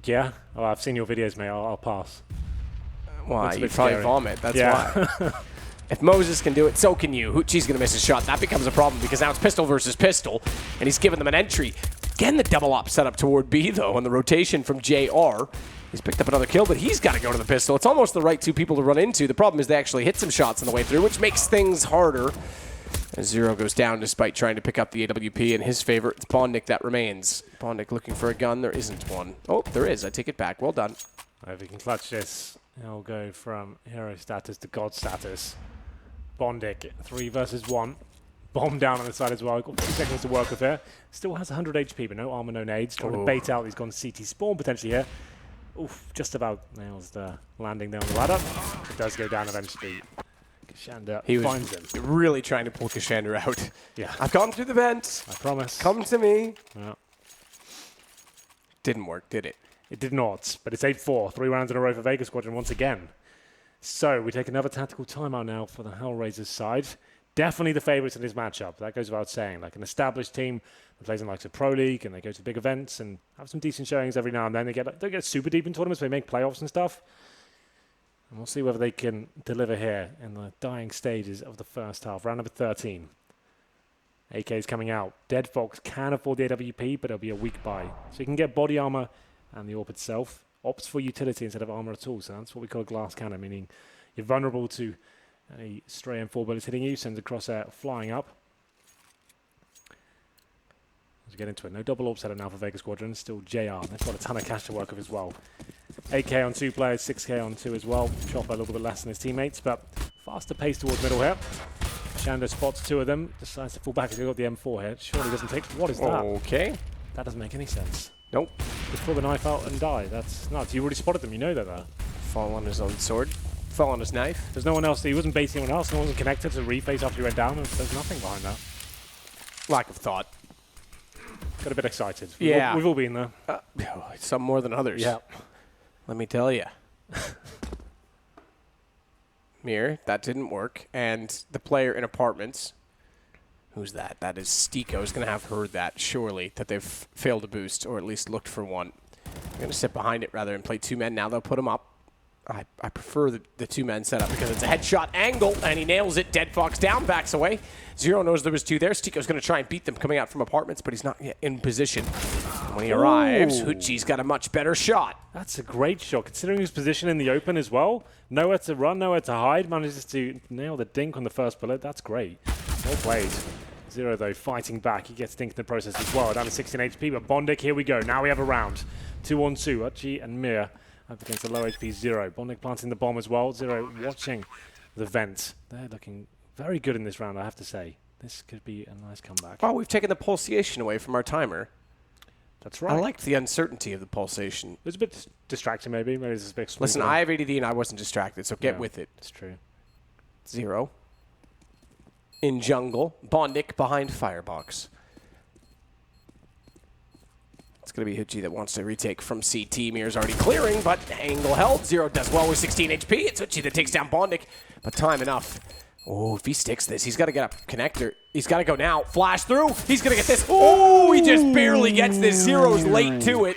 Yeah? Oh, I've seen your videos, mate. I'll pass. Why? It's a You bit probably scary. vomit. That's why. If Moses can do it, so can you. Hoochie's going to miss a shot. That becomes a problem because now it's pistol versus pistol, and he's giving them an entry. Again, the double op set up toward B, though, on the rotation from JR. He's picked up another kill, but he's got to go to the pistol. It's almost the right two people to run into. The problem is they actually hit some shots on the way through, which makes things harder. As Zero goes down despite trying to pick up the AWP, and his favorite, it's Bondic that remains. Bondic looking for a gun. There isn't one. Oh, there is. I take it back. Well done. If we can clutch this, he'll go from hero status to god status. Bondic, 3 versus 1. Bomb down on the side as well. Got 40 seconds to work with here. Still has 100 HP, but no armor, no nades. Trying to bait out. He's gone CT spawn potentially here. Oof, just about nails the landing there on the ladder. It does go down eventually. Kashanda finds him. Really trying to pull Kashander out. Yeah. I've gone through the vent. I promise. Come to me. Yeah. Didn't work, did it? It did not, but it's 8-4. 3 rounds in a row for Vega Squadron once again. So we take another tactical timeout now for the HellRaisers side. Definitely the favourites in this matchup. That goes without saying. Like an established team that plays in like the Pro League and they go to big events and have some decent showings every now and then. They don't get super deep in tournaments, but they make playoffs and stuff. And we'll see whether they can deliver here in the dying stages of the first half. Round number 13. AK is coming out. Dead Fox can afford the AWP, but it'll be a weak buy. So you can get body armor and the AWP itself. Opts for utility instead of armor at all. So that's what we call a glass cannon, meaning you're vulnerable to any stray M4 bullets hitting you. Sends a crosshair flying up. Let's get into it. No double AWP setup now for Vega Squadron. Still JR. They've got a ton of cash to work with as well. 8k on 2 players, 6k on 2 as well. Chopper a little bit less than his teammates, but faster pace towards middle here. Shando spots 2 of them. Decides to fall back as he got the M4 here. Surely doesn't take... What is that? Okay. That doesn't make any sense. Nope. Just pull the knife out and die. That's nuts. You already spotted them. You know that. Fall on his own sword. Fall on his knife. There's no one else. He wasn't baiting anyone else. No one was connected to reface after he went down. There's nothing behind that. Lack of thought. Got a bit excited. Yeah. We've all been there. Some more than others. Yeah. Let me tell you. Mir, that didn't work. And the player in apartments, who's that? That is Stiko. Is going to have heard that, surely, that they've failed to boost, or at least looked for one. I'm going to sit behind it rather than play 2 men. Now they'll put him up. I prefer the 2 men setup because it's a headshot angle, and he nails it. Dead Fox down, backs away. Zero knows there was 2 there. Stiko's going to try and beat them coming out from apartments, but he's not yet in position. When he arrives, Hoochie's got a much better shot. That's a great shot, considering his position in the open as well. Nowhere to run, nowhere to hide. Manages to nail the dink on the first bullet. That's great. Well played. Zero, though, fighting back. He gets dinked in the process as well. Down to 16 HP, but Bondic, here we go. Now we have a round. 2 on 2. Hoochie and Mir up against a low HP Zero. Bondic planting the bomb as well. Zero watching the vent. They're looking very good in this round, I have to say. This could be a nice comeback. Oh, we've taken the pulsation away from our timer. That's right. I liked the uncertainty of the pulsation. It was a bit distracting, maybe. Maybe it's a bit Listen, I have ADD and I wasn't distracted, so get with it. It's true. Zero. In jungle. Bondic behind firebox. It's going to be Hoochie that wants to retake from CT. Mir's already clearing, but angle held. Zero does well with 16 HP. It's Hoochie that takes down Bondic, but time enough. Oh, if he sticks this, he's got to get a connector. He's got to go now. Flash through. He's going to get this. Oh, he just barely gets this. Zero's late to it.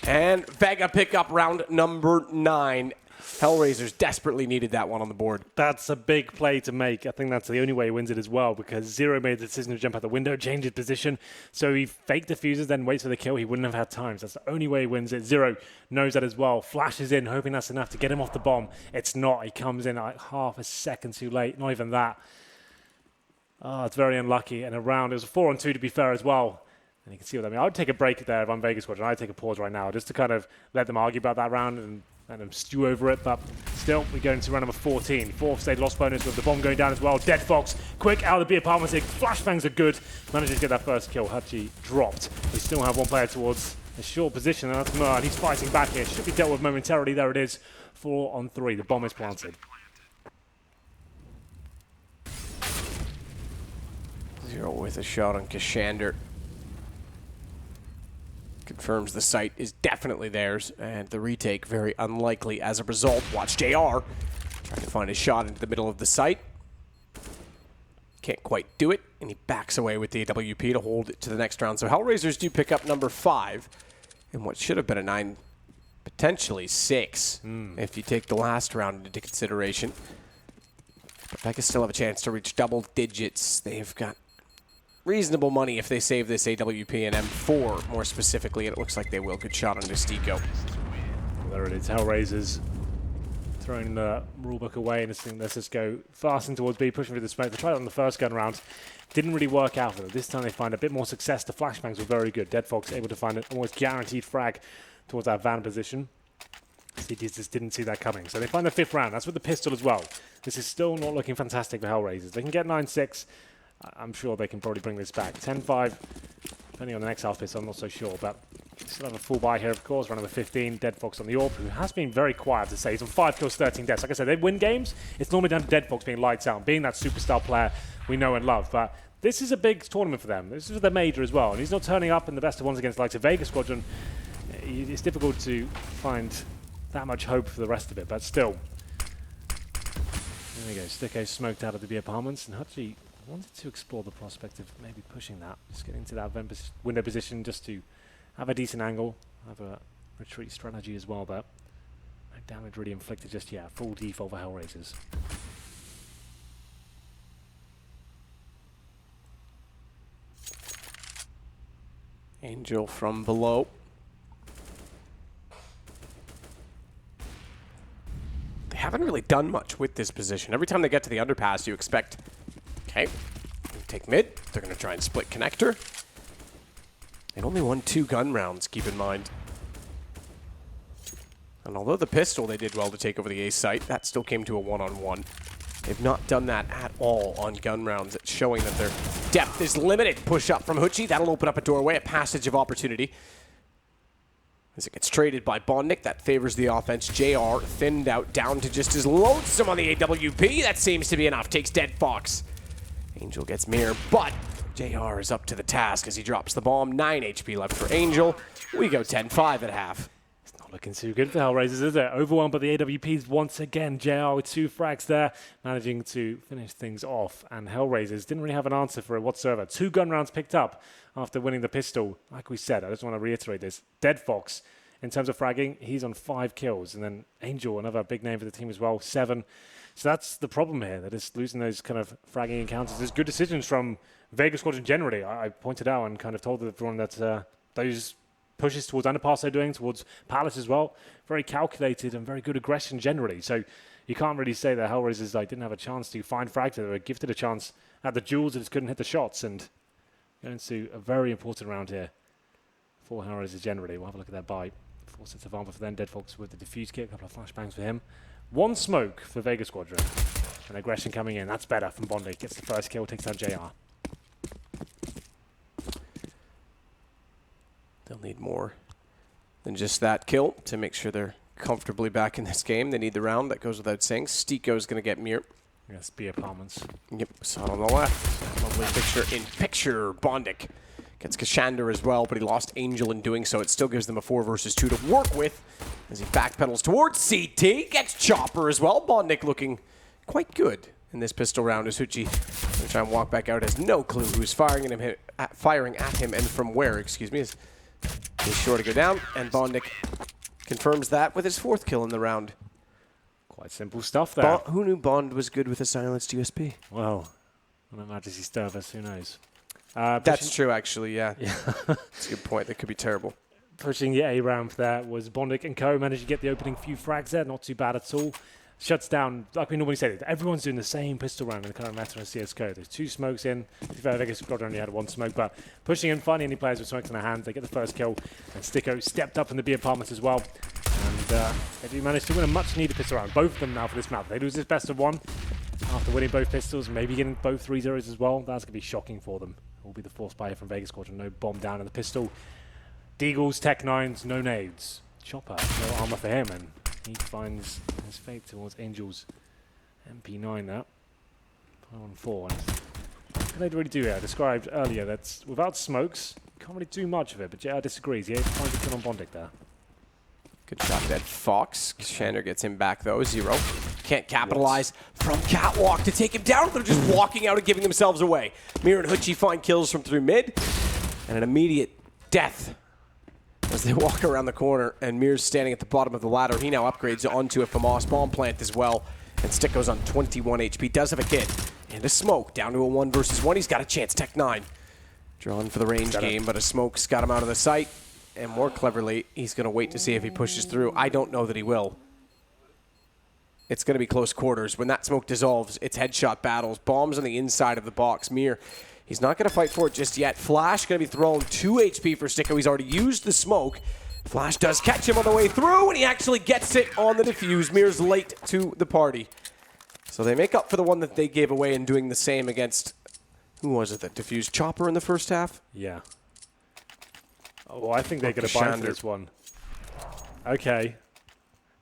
And Vega pick up round number 9. HellRaisers desperately needed that one on the board. That's a big play to make. I think that's the only way he wins it as well, because Zero made the decision to jump out the window, change his position. So he faked defuses, then waits for the kill. He wouldn't have had time. So that's the only way he wins it. Zero knows that as well. Flashes in, hoping that's enough to get him off the bomb. It's not. He comes in like half a second too late. Not even that. Oh, it's very unlucky. And around, it was a 4-on-2 to be fair as well. And you can see what I mean. I would take a break there if I'm Vega Squadron. I'd take a pause right now just to kind of let them argue about that round and let them stew over it. But still, we go into round number 14. 4th stage loss bonus with the bomb going down as well. Dead Fox, quick out of the B apartment. Flashbangs are good. Manages to get that first kill. Hutchie dropped. We still have one player towards a short position, and that's Mirage. He's fighting back here. Should be dealt with momentarily. There it is. 4-on-3. The bomb is planted. Zero with a shot on Kashander. Confirms the site is definitely theirs, and the retake very unlikely as a result. Watch JR trying to find a shot into the middle of the site. Can't quite do it, and he backs away with the AWP to hold it to the next round. So HellRaisers do pick up number 5 in what should have been a 9, potentially 6, if you take the last round into consideration. But Vega still have a chance to reach double digits. They've got reasonable money if they save this AWP and M4 more specifically, and it looks like they will. Good shot on Mystico. There it is, HellRaisers throwing the rulebook away and saying, let's just go fasten towards B, pushing through the smoke. They tried it on the first gun round. Didn't really work out for them. This time they find a bit more success. The flashbangs were very good. Dead Fox able to find an almost guaranteed frag towards that van position. CTs just didn't see that coming. So they find the 5th round. That's with the pistol as well. This is still not looking fantastic for HellRaisers. They can get 9-6. I'm sure they can probably bring this back. 10-5, depending on the next half pistol, I'm not so sure. But still have a full buy here, of course. Round number 15, Dead Fox on the AWP, who has been very quiet to say. He's on 5 kills, 13 deaths. Like I said, they win games. It's normally down to Dead Fox being lights out, being that superstar player we know and love. But this is a big tournament for them. This is the major as well. And he's not turning up in the best of ones against the likes of Vega Squadron. It's difficult to find that much hope for the rest of it. But still. There we go. Sticko smoked out of the B apartments. And Hutchie wanted to explore the prospect of maybe pushing that, just getting into that window position just to have a decent angle, have a retreat strategy as well, but no damage really inflicted just yet. Full default for HellRaisers. Angel from below. They haven't really done much with this position. Every time they get to the underpass, you expect, okay, take mid. They're going to try and split connector. They only won 2 gun rounds, keep in mind. And although the pistol, they did well to take over the A site, that still came to a 1-on-1. They've not done that at all on gun rounds. It's showing that their depth is limited. Push up from Hutchie. That'll open up a doorway, a passage of opportunity. As it gets traded by Bondnik, that favors the offense. JR thinned out down to just as lonesome on the AWP. That seems to be enough. Takes Dead Fox. Angel gets Mirror, but JR is up to the task as he drops the bomb. 9 HP left for Angel. We go 10-5 at half. It's not looking too good for HellRaisers, is it? Overwhelmed by the AWPs once again. JR with 2 frags there, managing to finish things off. And HellRaisers didn't really have an answer for it whatsoever. 2 gun rounds picked up after winning the pistol. Like we said, I just want to reiterate this. Dead Fox, in terms of fragging, he's on 5 kills. And then Angel, another big name for the team as well, 7. So that's the problem here. They're just losing those kind of fragging encounters. There's good decisions from Vega Squadron generally. I pointed out and kind of told everyone that those pushes towards underpass they're doing, towards Palace as well, very calculated and very good aggression generally. So you can't really say that HellRaisers didn't have a chance to find frags. They were gifted a chance at the duels, they just couldn't hit the shots. And going into a very important round here for HellRaisers generally. We'll have a look at their buy. 4 sets of armor for them. Dead Fox with the defuse kit, a couple of flashbangs for him. 1 smoke for Vega Squadron. And aggression coming in. That's better from Bondnik. Gets the first kill, takes down JR. They'll need more than just that kill to make sure they're comfortably back in this game. They need the round. That goes without saying. Stiko's going to get Mir. Yes, B apartments. Yep, saw it on the left. Lovely picture in picture. Bondnik gets Kashander as well, but he lost Angel in doing so. It still gives them a 4 versus 2 to work with as he backpedals towards CT. Gets Chopper as well. Bondnik looking quite good in this pistol round as Huchi going to try and walk back out. Has no clue who's firing at him and from where, excuse me. He's sure to go down, and Bondic confirms that with his 4th kill in the round. Quite simple stuff there. Who knew Bond was good with a silenced USP? Well, on a Majesty Sturvis, who knows? That's true, actually, yeah. That's a good point. That could be terrible. Pushing the A ramp there was Bondic and co. Managed to get the opening few frags there. Not too bad at all. Shuts down, like we normally say, everyone's doing the same pistol round in the current meta in CSGO. There's 2 smokes in. Vega Squadron only had 1 smoke, but pushing in, finding any players with smokes in their hands, they get the first kill. And Sticko stepped up in the B apartments as well. And they do manage to win a much-needed pistol round. Both of them now for this map. They lose this best of 1 after winning both pistols, maybe getting both 3-0s as well. That's going to be shocking for them. It will be the 4th spy from Vega Squadron. No bomb down in the pistol. Deagles, Tech 9s, no nades. Chopper, no armor for him, and he finds his fate towards Angel's MP9 now. 5-on-4. What they really do here, I described earlier that without smokes, you can't really do much of it, but JR disagrees. He finds a kill on Bondic there. Good shot at Fox. Shander gets him back, though. 0. Can't capitalize from Catwalk to take him down. They're just walking out and giving themselves away. Mir and Huchi find kills from through mid, and an immediate death as they walk around the corner, and Mir's standing at the bottom of the ladder. He now upgrades onto a FAMAS bomb plant as well, and Stick goes on 21 HP. Does have a kit and a smoke down to a 1 versus 1. He's got a chance. Tech 9 drawn for the range game, but a smoke's got him out of the sight, and more cleverly, he's going to wait to see if he pushes through. I don't know that he will. It's going to be close quarters. When that smoke dissolves, it's headshot battles. Bombs on the inside of the box. Mir, he's not going to fight for it just yet. Flash going to be thrown. 2 HP for Sticko. He's already used the smoke. Flash does catch him on the way through, and he actually gets it on the defuse. Mir's late to the party. So they make up for the one that they gave away in doing the same against, who was it that defused Chopper in the first half? Yeah. Oh, well, I think they're going to buy for this one. Okay.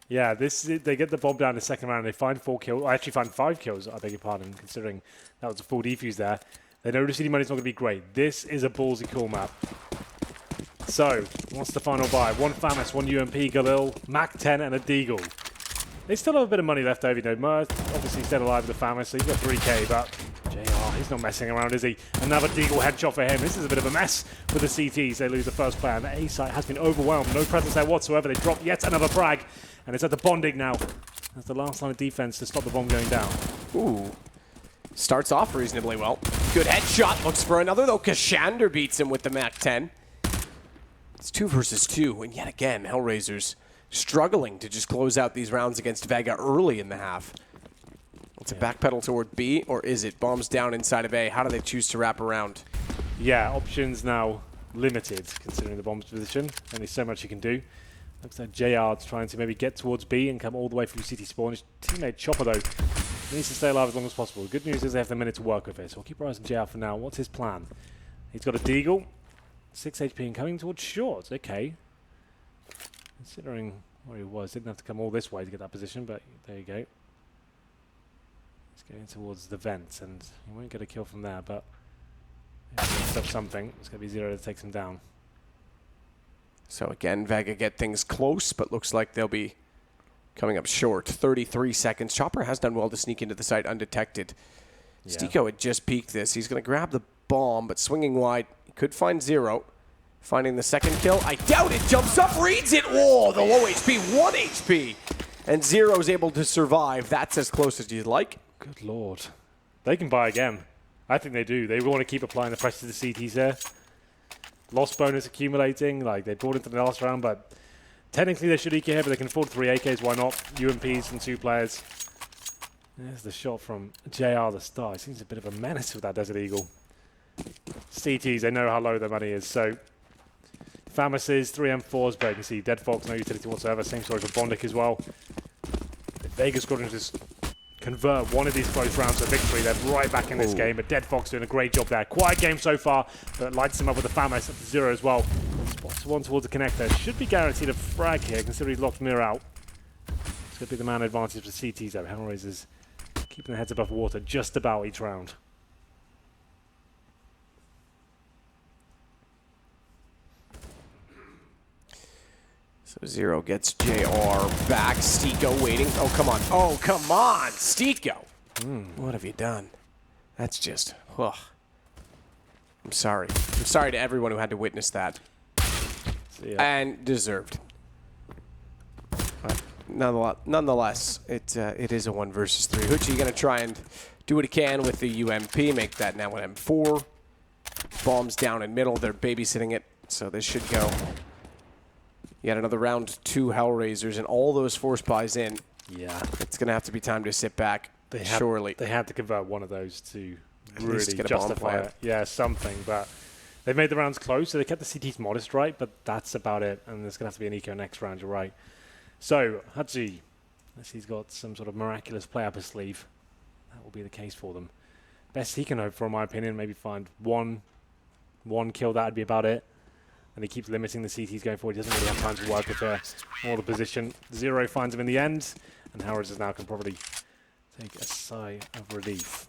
Yeah, they get the bomb down in the second round. They find 4 kills. I actually find 5 kills, I beg your pardon, considering that was a full defuse there. They know the city money's not going to be great. This is a ballsy cool map. So, what's the final buy? 1 FAMAS, 1 UMP, Galil, Mac 10, and a Deagle. They still have a bit of money left over, you know. Mirth, obviously, stayed alive with the FAMAS, so he's got 3k, but JR, he's not messing around, is he? Another Deagle headshot for him. This is a bit of a mess for the CTs. They lose the first player, and the A site has been overwhelmed. No presence there whatsoever. They drop yet another frag, and it's at the Bondic now. That's the last line of defense to stop the bomb going down. Ooh. Starts off reasonably well. Good headshot. Looks for another, though. Kashander beats him with the Mac 10. It's 2 versus 2, and yet again, HellRaisers struggling to just close out these rounds against Vega early in the half. It's a backpedal toward B, or is it? Bombs down inside of A. How do they choose to wrap around? Yeah, options now limited, considering the bomb's position. Only so much you can do. Looks like JR's trying to maybe get towards B and come all the way through CT spawn. His teammate Chopper, though, needs to stay alive as long as possible. The good news is they have the minute to work with it, so we'll keep our eyes on JR for now. What's his plan? He's got a Deagle, 6 HP and coming towards short. Okay. Considering where he was, didn't have to come all this way to get that position, but there you go. He's going towards the vent, and he won't get a kill from there, but if he picks up something, it's going to be 0 that takes him down. So again, Vega get things close, but looks like they'll be coming up short. 33 seconds. Chopper has done well to sneak into the site undetected. Yeah. Sticko had just peeked this. He's going to grab the bomb, but swinging wide. He could find 0. Finding the second kill. I doubt it. Jumps up, reads it. Whoa, the low HP, 1 HP. And 0 is able to survive. That's as close as you'd like. Good lord. They can buy again. I think they do. They want to keep applying the pressure to the CTs there. Loss bonus accumulating. Like, they brought into the last round, but technically they should EK here, but they can afford 3 AKs. Why not? UMPs from 2 players. There's the shot from JR, the star. He seems a bit of a menace with that Desert Eagle. CTs, they know how low their money is, so FAMAS's 3 M4s, but you can see Dead Fox, no utility whatsoever. Same story for Bondic as well. The Vega Squadron just convert one of these close rounds to victory. They're right back in this game, but Dead Fox doing a great job there. Quiet game so far, but lights him up with the FAMAS up to 0 as well. Spots 1 towards the connector. Should be guaranteed a frag here, considering he's locked Mir out. It's going to be the man advantage for CTs though. HellRaisers keeping their heads above water just about each round. So 0 gets JR back. Sticko waiting. Oh, come on. Oh, come on. Sticko. What have you done? That's just, ugh. I'm sorry. I'm sorry to everyone who had to witness that. And deserved. But nonetheless, it is a 1 versus 3. Hoochie going to try and do what he can with the UMP, make that now an M4. Bombs down in middle. They're babysitting it, so this should go. Yet another round 2 HellRaisers, and all those force buys in. Yeah. It's going to have to be time to sit back, surely. They had to convert one of those to At really least get a justify bomb it. Yeah, something, but they've made the rounds close, so they kept the CTs modest, right? But that's about it, and there's going to have to be an eco next round, you're right. So, Haji, unless he's got some sort of miraculous play up his sleeve, that will be the case for them. Best he can hope for, in my opinion, maybe find one kill, that would be about it. And he keeps limiting the CTs going forward. He doesn't really have time to work with all the position. 0 finds him in the end, and HellRaisers now can probably take a sigh of relief.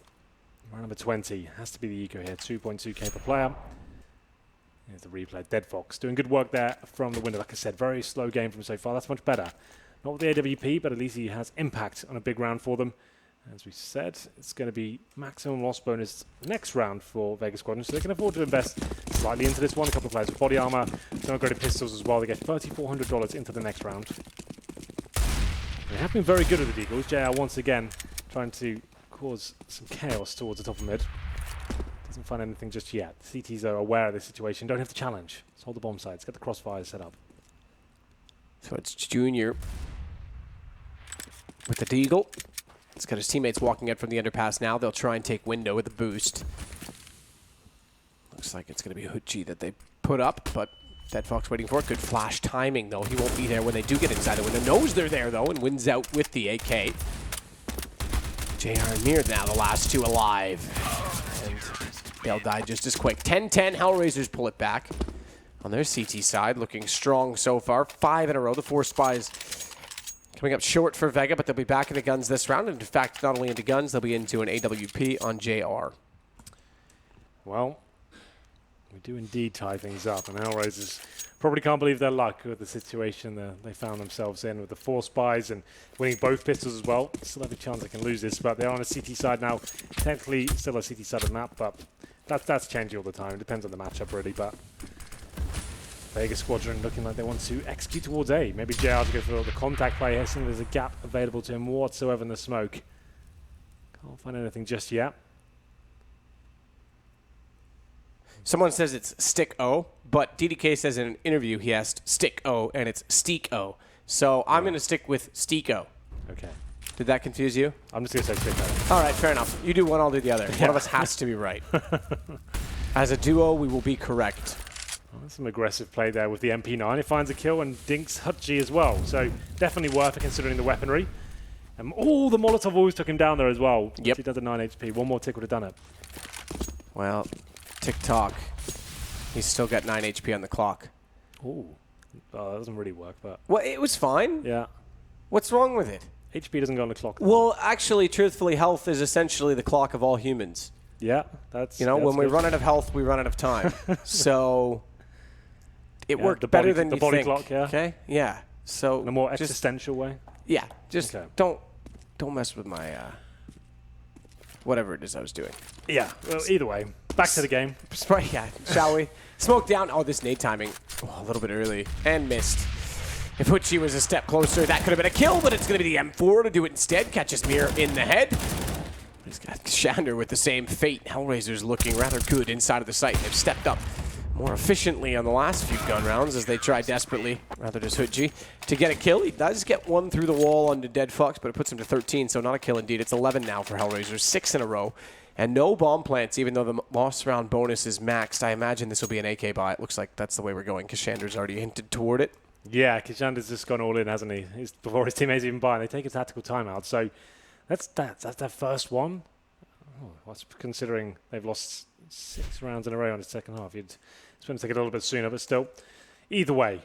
Round number 20 has to be the eco here, 2.2k per player. Here's the replay. Dead Fox doing good work there from the window. Like I said, very slow game from so far. That's much better. Not with the AWP, but at least he has impact on a big round for them. As we said, it's going to be maximum loss bonus next round for Vega Squadron, so they can afford to invest slightly into this one. A couple of players with body armor, some upgraded pistols as well. They get $3,400 into the next round. They have been very good with the Deagles. JR once again trying to cause some chaos towards the top of mid. Doesn't find anything just yet. The CTs are aware of this situation, don't have to challenge. Let's hold the bomb sites, get the crossfires set up. So it's Junior with the Deagle. He's got his teammates walking out from the underpass now. They'll try and take window with a boost. Looks like it's going to be Hoochie that they put up, but Dead Fox waiting for it. Good flash timing, though. He won't be there when they do get inside the window. Knows they're there, though, and wins out with the AK. JR and Mir now the last 2 alive. And they'll die just as quick. 10-10, HellRaisers pull it back. On their CT side, looking strong so far. 5 in a row. The 4 spies coming up short for Vega, but they'll be back into guns this round. And in fact, not only into guns, they'll be into an AWP on JR. Well, we do indeed tie things up, and HellRaisers probably can't believe their luck with the situation they found themselves in with the 4 spies and winning both pistols as well. Still have a chance they can lose this, but they're on a CT side now. Technically still a CT side of the map, but that's changing all the time. It depends on the matchup, really, but Vega Squadron looking like they want to execute towards A. Maybe JR to go for the contact play here, seeing there's a gap available to him whatsoever in the smoke. Can't find anything just yet. Someone says it's Stick O, but DDK says in an interview he asked Stick O, and it's Steak O. So I'm going to stick with Steak O. Okay. Did that confuse you? I'm just going to say Stick O. All right, fair enough. You do one, I'll do the other. One of us has to be right. As a duo, we will be correct. Well, some aggressive play there with the MP9. It finds a kill and dinks Hutchie as well. So definitely worth it considering the weaponry. And the Molotov always took him down there as well. Yep. He does a 9 HP. One more tick would have done it. Well, tick-tock. He's still got 9 HP on the clock. Ooh. That doesn't really work, but... Well, it was fine. Yeah. What's wrong with it? HP doesn't go on the clock. Well, actually, truthfully, health is essentially the clock of all humans. Yeah, that's... You know, when we run out of health, we run out of time. So... It worked better than you think. The body clock, yeah. Okay? Yeah. So in a more existential way? Yeah. Just don't mess with my... whatever it is I was doing. Yeah. Well, either way, back to the game. Yeah, shall we? Smoke down. Oh, this nade timing. Oh, a little bit early. And missed. If Hoochie was a step closer, that could have been a kill, but it's going to be the M4 to do it instead. Catches Mir in the head. He's got Shander with the same fate. HellRaisers looking rather good inside of the site. They've stepped up more efficiently on the last few gun rounds as they try desperately, rather does Hoochie, to get a kill. He does get one through the wall onto Dead Fox, but it puts him to 13, so not a kill indeed. It's 11 now for HellRaisers, 6 in a row. And no bomb plants, even though the loss round bonus is maxed. I imagine this will be an AK buy. It looks like that's the way we're going. Kashander's already hinted toward it. Yeah, Kashander's just gone all in, hasn't he? Before his teammates even buy, and they take a tactical timeout. So that's their first one. Oh, what's considering they've lost 6 rounds in a row in the second half. You'd expect to take it a little bit sooner, but still. Either way,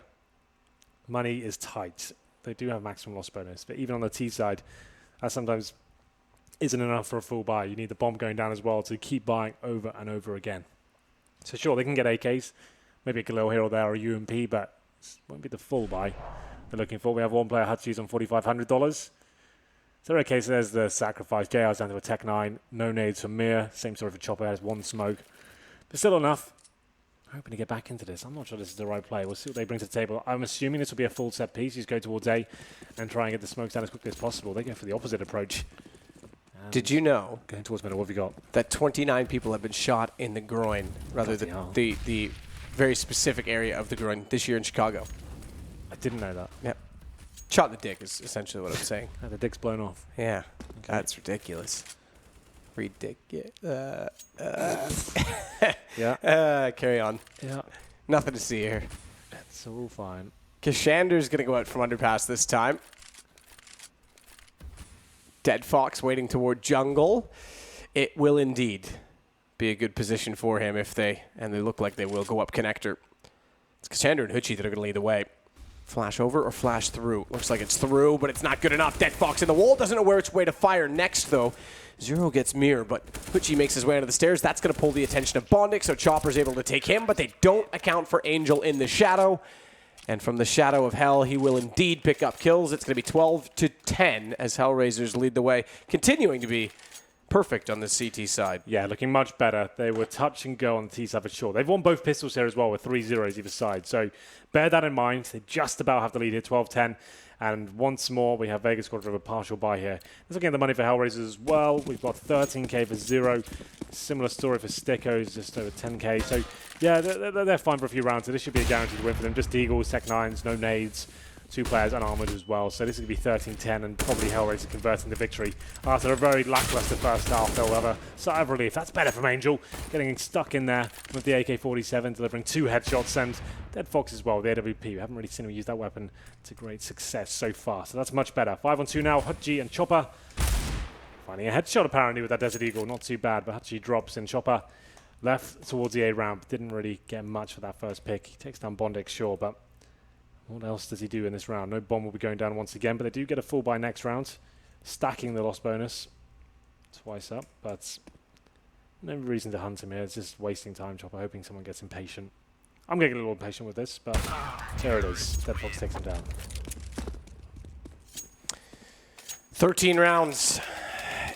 money is tight. They do have maximum loss bonus, but even on the T side, that sometimes isn't enough for a full buy. You need the bomb going down as well to keep buying over and over again. So sure, they can get AKs, maybe a Galil here or there or a UMP, but it won't be the full buy they're looking for. We have one player, Hutchie's on $4,500. So okay, so there's the sacrifice. JR's down to a Tech 9. No nades for Mir. Same story for Chopper. Has 1 smoke. But still enough. Hoping to get back into this. I'm not sure this is the right play. We'll see what they bring to the table. I'm assuming this will be a full set piece. He's go towards A and try and get the smokes down as quickly as possible. They go for the opposite approach. Did you know Going towards middle, what have you got? that 29 people have been shot in the groin, rather than the very specific area of the groin this year in Chicago? I didn't know that. Yep. Shot in the dick is essentially what I'm saying. The dick's blown off. Yeah. That's ridiculous. Ridiculous. Yeah. Carry on. Yeah. Nothing to see here. It's all fine. Kashander's going to go out from underpass this time. Dead Fox waiting toward jungle. It will indeed be a good position for him if they, and they look like they will, go up connector. It's Kashander and Hutchie that are going to lead the way. Flash over or flash through? Looks like it's through, but it's not good enough. Dead Fox in the wall. Doesn't know where it's way to fire next, though. Zero gets Mir, but Hutchie makes his way onto the stairs. That's going to pull the attention of Bondic, so Chopper's able to take him, but they don't account for Angel in the shadow. And from the shadow of Hell, he will indeed pick up kills. It's going to be 12-10 as HellRaisers lead the way, continuing to be perfect on the CT side. Yeah, looking much better. They were touch and go on the T side for sure. They've won both pistols here as well with 3-0s either side. So bear that in mind. They just about have the lead here, 12-10. And once more, we have Vega Squadron with a partial buy here. Let's look at the money for HellRaisers as well. We've got 13k for Zero. Similar story for Stickos, just over 10k. So yeah, they're fine for a few rounds. So this should be a guaranteed win for them. Just Eagles, Tech 9s, no nades. 2 players unarmored as well. So this is going to be 13-10 and probably HellRaisers converting the victory. After a very lackluster first half, they'll have a sigh of relief. That's better from Angel, getting stuck in there with the AK-47, delivering 2 headshots, and Dead Fox as well, the AWP. We haven't really seen him use that weapon to great success so far. So that's much better. 5-on-2 now, Hutchie and Chopper. Finding a headshot apparently with that Desert Eagle. Not too bad, but Hutchie drops in. Chopper left towards the A ramp. Didn't really get much for that first pick. He takes down Bondic, sure, but what else does he do in this round? No bomb will be going down once again, but they do get a full buy next round, stacking the loss bonus twice up, but no reason to hunt him here. It's just wasting time, Chopper, hoping someone gets impatient. I'm getting a little impatient with this, but there it is. Dead Fox takes him down. 13 rounds,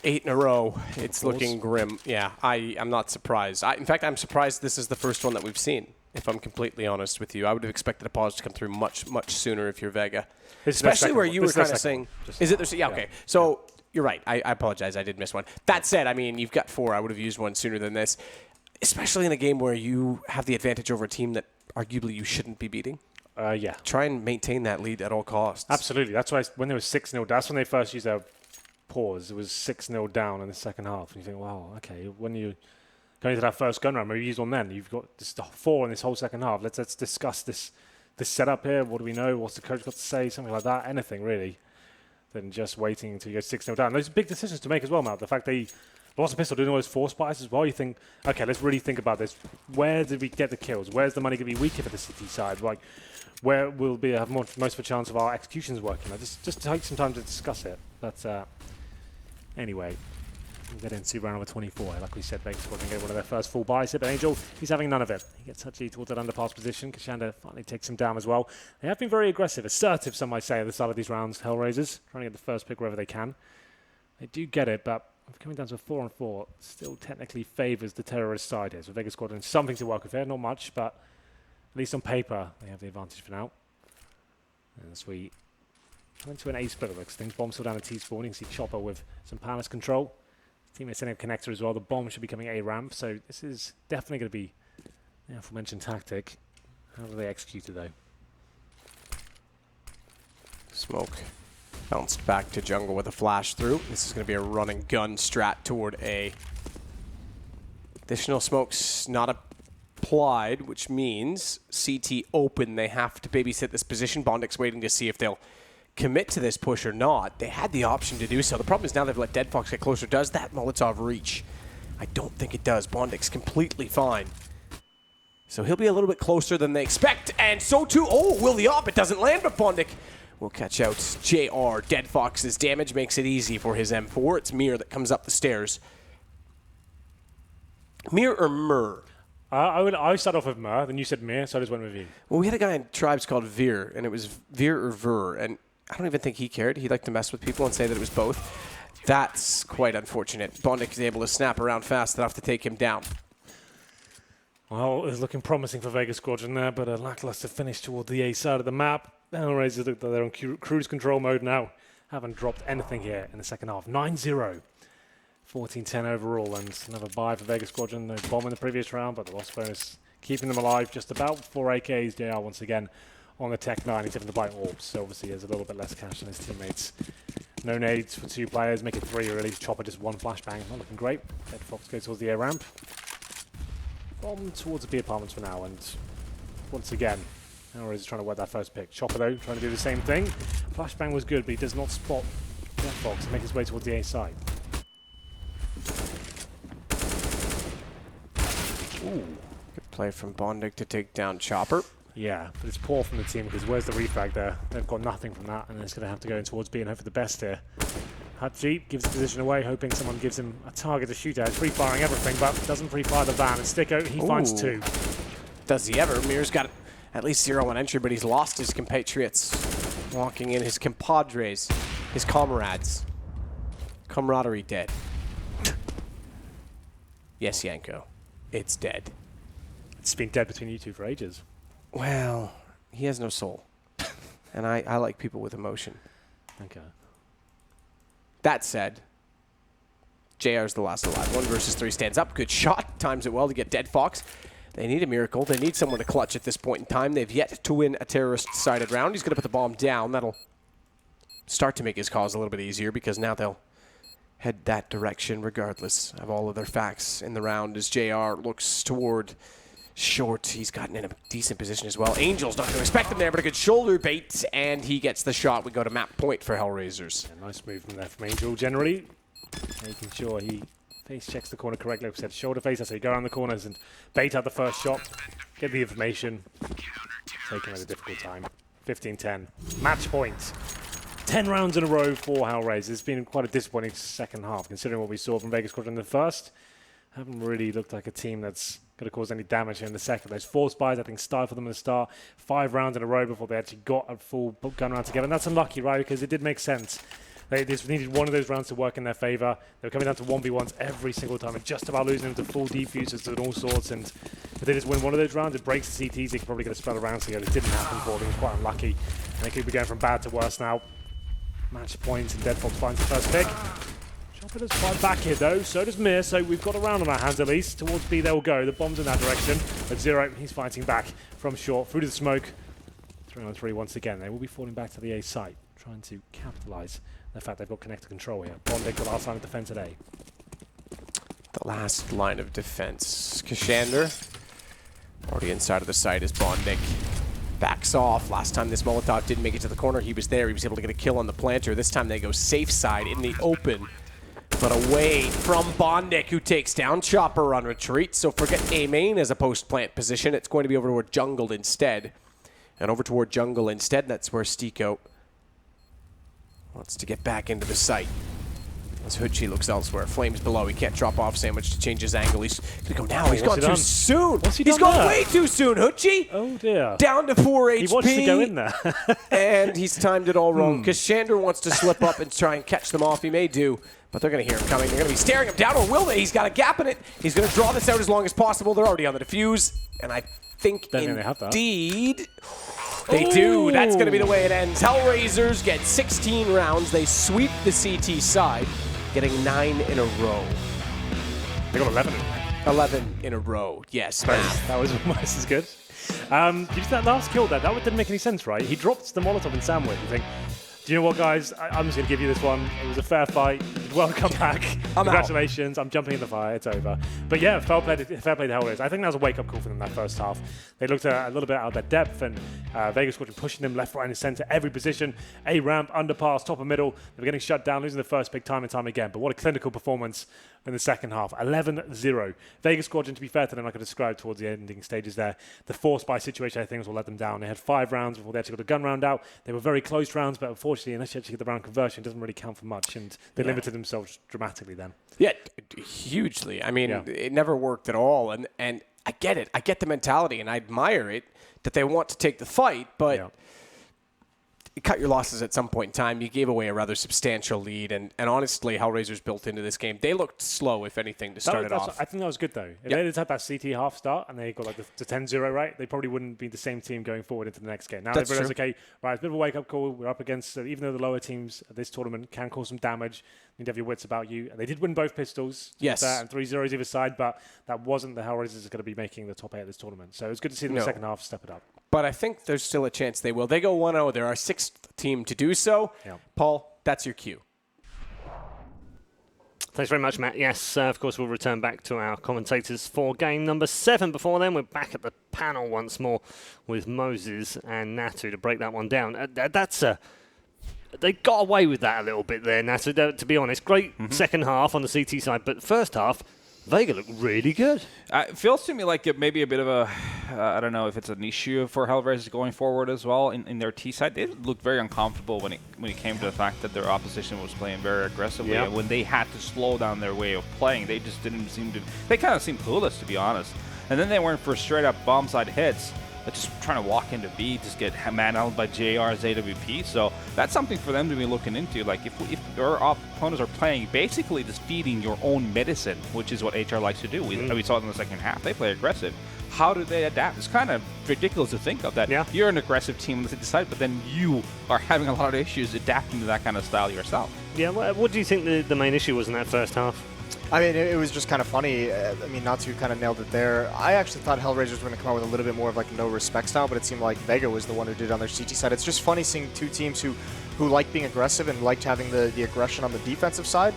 8 in a row. It's looking grim. Yeah, I'm not surprised. In fact, I'm surprised this is the first one that we've seen. If I'm completely honest with you, I would have expected a pause to come through much sooner if you're Vega. Especially where you were kind of saying, is it? Yeah, okay. So you're right. I apologize. I did miss one. That said, I mean, you've got 4. I would have used one sooner than this, especially in a game where you have the advantage over a team that arguably you shouldn't be beating. Yeah. Try and maintain that lead at all costs. Absolutely. That's why when there was 6-0, that's when they first used their pause. It was 6-0 down in the second half. And you think, wow, okay, when you going to that first gun round, maybe use one then. You've got this 4 in this whole second half. Let's discuss this setup here. What do we know? What's the coach got to say? Something like that. Anything, really, than just waiting until you go 6-0 down. Those are big decisions to make as well, Matt. The fact they lost a pistol doing all those force buys as well, you think, okay, let's really think about this. Where did we get the kills? Where's the money going to be weaker for the City side? Like, where will we have most of a chance of our executions working? Just take some time to discuss it. But anyway, we'll get into round number 24. Like we said, Vega Squadron get one of their first full buys here, but Angel, he's having none of it. He gets Hutchie towards that underpass position. Kashander finally takes him down as well. They have been very aggressive, assertive, some might say, at the start of these rounds, HellRaisers, trying to get the first pick wherever they can. They do get it, but coming down to a 4-on-4 still technically favours the terrorist side here. So Vega Squadron, something to work with here, not much, but at least on paper, they have the advantage for now. And as we come into an A split, because things bomb still down at T-spawn. You can see Chopper with some palace control. Teammates setting up connector as well. The bomb should be coming A ramp, so this is definitely going to be the aforementioned tactic. How do they execute it, though? Smoke bounced back to jungle with a flash through. This is going to be a running gun strat toward A. Additional smoke's not applied, which means CT open. They have to babysit this position. Bondic's waiting to see if they'll commit to this push or not. They had the option to do so. The problem is now they've let Dead Fox get closer. Does that Molotov reach? I don't think it does. Bondic's completely fine. So he'll be a little bit closer than they expect, and so too, will the op. It doesn't land, but Bondic will catch out JR. Dead Fox's damage makes it easy for his M4. It's Mir that comes up the stairs. Mir or Mur? I start off with Mir, then you said Mir, so I just went with you. Well, we had a guy in Tribes called Veer, and it was Veer or Ver, and I don't even think he cared. He liked to mess with people and say that it was both. That's quite unfortunate. Bondic is able to snap around fast enough to take him down. Well, it's looking promising for Vega Squadron there, but a lackluster finish toward the A side of the map. HellRaisers look like they're on cruise control mode now. Haven't dropped anything here in the second half. 9-0. 14-10 overall, and another bye for Vega Squadron. No bomb in the previous round, but the loss bonus keeping them alive just about 4 AKs. JR once again on the Tech 9. He's having to buy orbs, so obviously he has a little bit less cash than his teammates. No nades for 2 players, make it 3 really. Chopper just 1 flashbang. Not looking great. Dead Fox goes towards the A ramp. Bomb towards the B apartments for now, and once again, HellRaisers trying to wet that first pick. Chopper though, trying to do the same thing. Flashbang was good, but he does not spot Dead Fox and make his way towards the A side. Ooh. Good play from Bondic to take down Chopper. Yeah, but it's poor from the team because where's the refrag there? They've got nothing from that, and it's going to have to go in towards B and hope for the best here. Hutchie gives the position away, hoping someone gives him a target to shoot at. He's free-firing everything, but doesn't free-fire the van. And Sticko, he finds 2. Does he ever? Mir's got at least 0 on entry, but he's lost his compatriots. Walking in his compadres, his comrades. Camaraderie dead. Yes, Yanko. It's dead. It's been dead between you two for ages. Well, he has no soul. And I like people with emotion. Okay. That said, JR's the last alive. 1 versus 3 stands up. Good shot. Times it well to get Dead Fox. They need a miracle. They need someone to clutch at this point in time. They've yet to win a terrorist-sided round. He's going to put the bomb down. That'll start to make his cause a little bit easier because now they'll head that direction regardless of all of their facts in the round as JR looks toward short. He's gotten in a decent position as well. Angel's not going to respect him there, but a good shoulder bait, and he gets the shot. We go to map point for HellRaisers. Yeah, nice movement there from Angel generally. Making sure he face checks the corner correctly. Like we said, shoulder face, that's how you go around the corners and bait out the first shot. Get the information. Taking at a difficult time. 15-10. Match point. 10 rounds in a row for HellRaisers. It's been quite a disappointing second half, considering what we saw from Vega Squadron in the first. Haven't really looked like a team that's going to cause any damage here in the second. Those 4 spies, I think, stifled them at the start. 5 rounds in a row before they actually got a full gun round together. And that's unlucky, right? Because it did make sense. They just needed one of those rounds to work in their favor. They were coming down to 1v1s every single time and just about losing them to full defusers and all sorts. And if they just win one of those rounds, it breaks the CTs. They could probably get a spell of rounds together. It didn't happen for them. It was quite unlucky. And they could be going from bad to worse now. Match points, and Dead Fox finds the first pick. Chopper does fight back here though, so does Mir, so we've got a round on our hands at least. Towards B they will go, the bomb's in that direction. At 0, he's fighting back from short, through to the smoke. 3-on-3 once again, they will be falling back to the A site, trying to capitalise the fact they've got connector control here. Bondic, the last line of defense at A. The last line of defense. Kashander, already inside of the site is Bondic. Backs off. Last time this Molotov didn't make it to the corner, he was there. He was able to get a kill on the planter. This time they go safe side in the open, but away from Bondic, who takes down Chopper on retreat. So forget A main as a post-plant position. It's going to be over toward jungle instead. And over toward jungle instead, that's where Stiko wants to get back into the site. As Hutchie looks elsewhere. Flames below. He can't drop off sandwich to change his angle. He's going to go now. He's gone too soon. He's gone way too soon, Hutchie. Oh, dear. Down to 4 HP. He wants to go in there. And he's timed it all wrong. Kashander wants to slip up and try and catch them off. He may do, but they're going to hear him coming. They're going to be staring him down, or will they? He's got a gap in it. He's going to draw this out as long as possible. They're already on the defuse. And I think indeed they do. That's going to be the way it ends. HellRaisers get 16 rounds. They sweep the CT side, getting 9 in a row. They got 11. 11 in a row, yes. That was almost as good. Did that last kill there? That didn't make any sense, right? He dropped the Molotov in sandwich. You think, do you know what, guys? I'm just going to give you this one. It was a fair fight. Welcome back. Congratulations. I'm jumping in the fire. It's over. But yeah, fair play to HellRaisers. I think that was a wake-up call for them that first half. They looked a little bit out of their depth, and Vega Squadron pushing them left, right, and center, every position. A ramp, underpass, top and middle. They were getting shut down, losing the first pick time and time again. But what a clinical performance in the second half. 11-0. Vega Squadron, to be fair to them, like I described towards the ending stages there, the force by situation, I think, will let them down. They had 5 rounds before they actually got a gun round out. They were very close rounds, but unfortunately, unless you actually get the round conversion, it doesn't really count for much, and they limited themselves dramatically then. Yeah, hugely. I mean, it never worked at all, and I get it. I get the mentality, and I admire it that they want to take the fight, but cut your losses at some point in time. You gave away a rather substantial lead, and honestly, HellRaisers built into this game. They looked slow, if anything, to start it off. I think that was good, though. If they had had that CT half start and they got like the 10-0 right, they probably wouldn't be the same team going forward into the next game. Now they realize, okay, right, it's a bit of a wake-up call. We're up against, even though the lower teams at this tournament can cause some damage, you need to have your wits about you. And they did win both pistols. Yes. And 3-0s either side, but that wasn't the HellRaisers going to be making the top 8 of this tournament. So it's good to see them in the second half step it up. But I think there's still a chance they will. They go 1-0. They're our 6th team to do so. Yeah. Paul, that's your cue. Thanks very much, Matt. Yes, of course, we'll return back to our commentators for game number 7. Before then, we're back at the panel once more with Moses and Natu to break that one down. They got away with that a little bit there, Natu, to be honest. Great second half on the CT side, but first half, Vega looked really good. It feels to me like it may be a bit of a, I don't know if it's an issue for HellRaisers going forward as well in their T side. They looked very uncomfortable when it came to the fact that their opposition was playing very aggressively. Yeah. And when they had to slow down their way of playing, they just didn't seem to. They kind of seemed clueless, to be honest. And then they went for straight up bomb side hits. Just trying to walk into B, just get manhandled by JR's AWP. So that's something for them to be looking into. Like if our opponents are playing, basically just feeding your own medicine, which is what HR likes to do. We saw it in the second half. They play aggressive. How do they adapt? It's kind of ridiculous to think of that. Yeah. You're an aggressive team on the city side, but then you are having a lot of issues adapting to that kind of style yourself. Yeah, what do you think the main issue was in that first half? I mean, it was just kind of funny. I mean, Natsu kind of nailed it there. I actually thought HellRaisers were going to come out with a little bit more of like no respect style, but it seemed like Vega was the one who did it on their CT side. It's just funny seeing two teams who like being aggressive and liked having the aggression on the defensive side.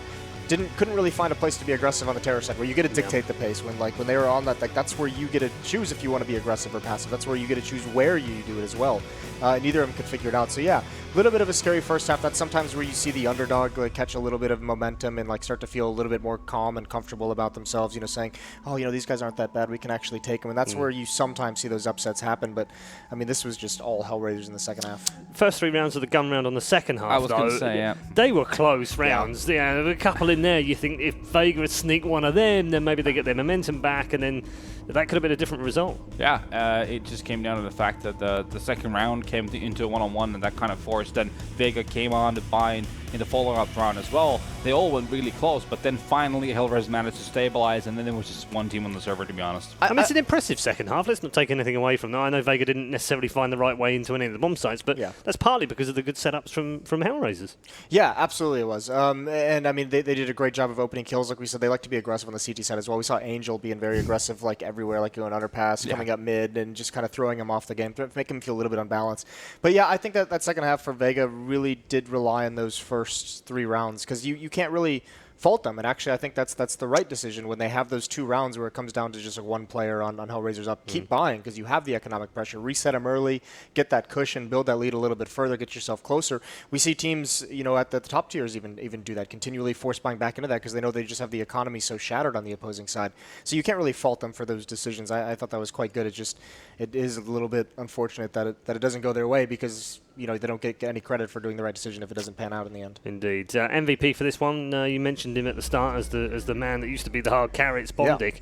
Couldn't really find a place to be aggressive on the terror side where you get to dictate the pace. When they were on that, that's where you get to choose if you want to be aggressive or passive. That's where you get to choose where you do it as well. Neither of them could figure it out. So yeah, a little bit of a scary first half. That's sometimes where you see the underdog catch a little bit of momentum and start to feel a little bit more calm and comfortable about themselves. Saying, oh, these guys aren't that bad. We can actually take them. And that's where you sometimes see those upsets happen. But I mean, this was just all HellRaisers in the second half. First 3 rounds of the gun round on the second half, I was going to say, yeah. They were close rounds. Yeah, there were a couple in there. You think if Vega would sneak one of them, then maybe they get their momentum back, and then that could have been a different result. Yeah, it just came down to the fact that the second round came into a one-on-one, and that kind of forced. Then Vega came on to bind in the follow-up round as well. They all went really close, but then finally HellRaisers managed to stabilize, and then there was just one team on the server, to be honest. I mean, it's an impressive second half. Let's not take anything away from that. I know Vega didn't necessarily find the right way into any of the bomb sites, but that's partly because of the good setups from HellRaisers. Yeah, absolutely it was. And I mean, they did a great job of opening kills. Like we said, they like to be aggressive on the CT side as well. We saw Angel being very aggressive everywhere, going underpass, coming up mid, and just kind of throwing him off the game, making him feel a little bit unbalanced. But yeah, I think that second half for Vega really did rely on those first 3 rounds because you can't really fault them. And actually, I think that's the right decision when they have those 2 rounds where it comes down to just one player on HellRaisers up. Keep buying because you have the economic pressure. Reset them early, get that cushion, build that lead a little bit further, get yourself closer. We see teams, at the top tiers even do that, continually force buying back into that because they know they just have the economy so shattered on the opposing side. So you can't really fault them for those decisions. I thought that was quite good. It is a little bit unfortunate that it doesn't go their way because they don't get any credit for doing the right decision if it doesn't pan out in the end. Indeed. MVP for this one, you mentioned him at the start as the man that used to be the hard carry. It's Bondic.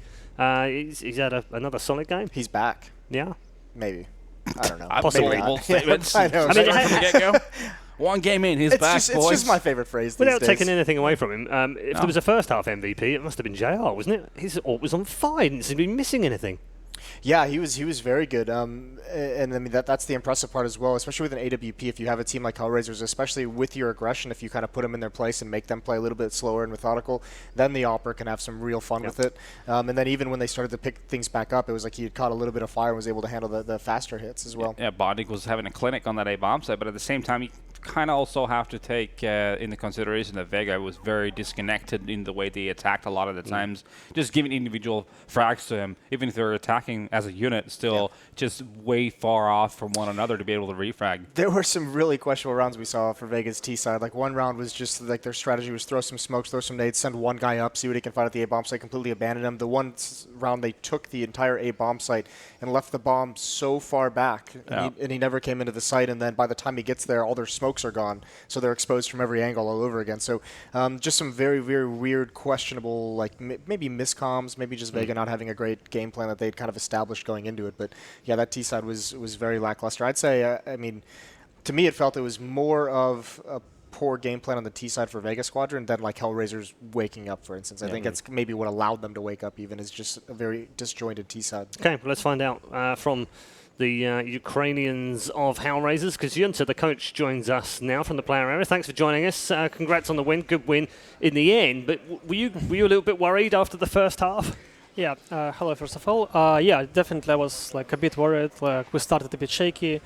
He's had another solid game. He's back. Yeah. Maybe. I don't know. Possibly. Statements. I know. One game in, he's back, boys. It's just my favorite phrase Without these days. taking anything away from him, if there was a first half MVP, it must have been JR, wasn't it? His ult was on fire. He didn't seem to be missing anything. Yeah, he was very good, and I mean that's the impressive part as well, especially with an AWP. If you have a team like HellRaisers, especially with your aggression, if you kind of put them in their place and make them play a little bit slower and methodical, then the Opera can have some real fun with it. And then even when they started to pick things back up, it was like he had caught a little bit of fire and was able to handle the faster hits as well. Yeah, Bondic was having a clinic on that A bomb site, but at the same time, you kind of also have to take into consideration that Vega was very disconnected in the way they attacked a lot of the times. Just giving individual frags to him, even if they're attacking as a unit, still just way far off from one another to be able to refrag. There were some really questionable rounds we saw for Vega's T side. Like one round was just like their strategy was throw some smokes, throw some nades, send one guy up, see what he can find at the A bomb site, completely abandon him. The one round they took the entire A bomb site and left the bomb so far back, and he never came into the site. And then by the time he gets there, all their smokes are gone, so they're exposed from every angle all over again. So just some very, very weird, questionable, like maybe miscoms, maybe just Vega not having a great game plan that they'd kind of established going into it. But yeah, that T side was very lackluster. I'd say, I mean, to me, it felt it was more of a poor game plan on the T side for Vega Squadron than like HellRaisers waking up, for instance. I think that's maybe what allowed them to wake up, even, is just a very disjointed T side. Okay, well, let's find out from the Ukrainians of HellRaisers, because Yunta, the coach, joins us now from the player area. Thanks for joining us. Congrats on the win. Good win in the end. But were you a little bit worried after the first half? Yeah, hello first of all. Yeah, definitely I was like a bit worried. Like we started a bit shaky.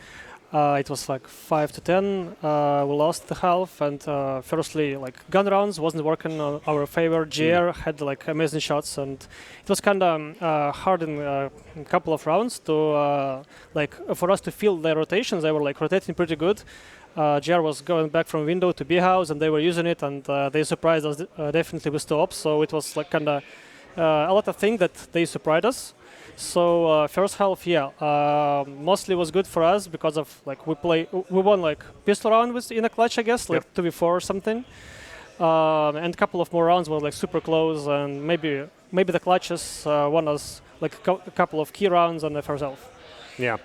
It was like 5-10. We lost the half, and firstly, like gun rounds wasn't working on our favor. GR had like amazing shots, and it was kind of hard in a couple of rounds to like for us to feel their rotations. They were like rotating pretty good. GR was going back from window to B house, and they were using it, and they surprised us definitely with 2 ops. So it was like kind of a lot of things that they surprised us. So first half, yeah, mostly was good for us because of like we won like pistol round in a clutch, I guess, like 2v4 or something, and a couple of more rounds were like super close, and maybe the clutches won us like a couple of key rounds on the first half. Yeah.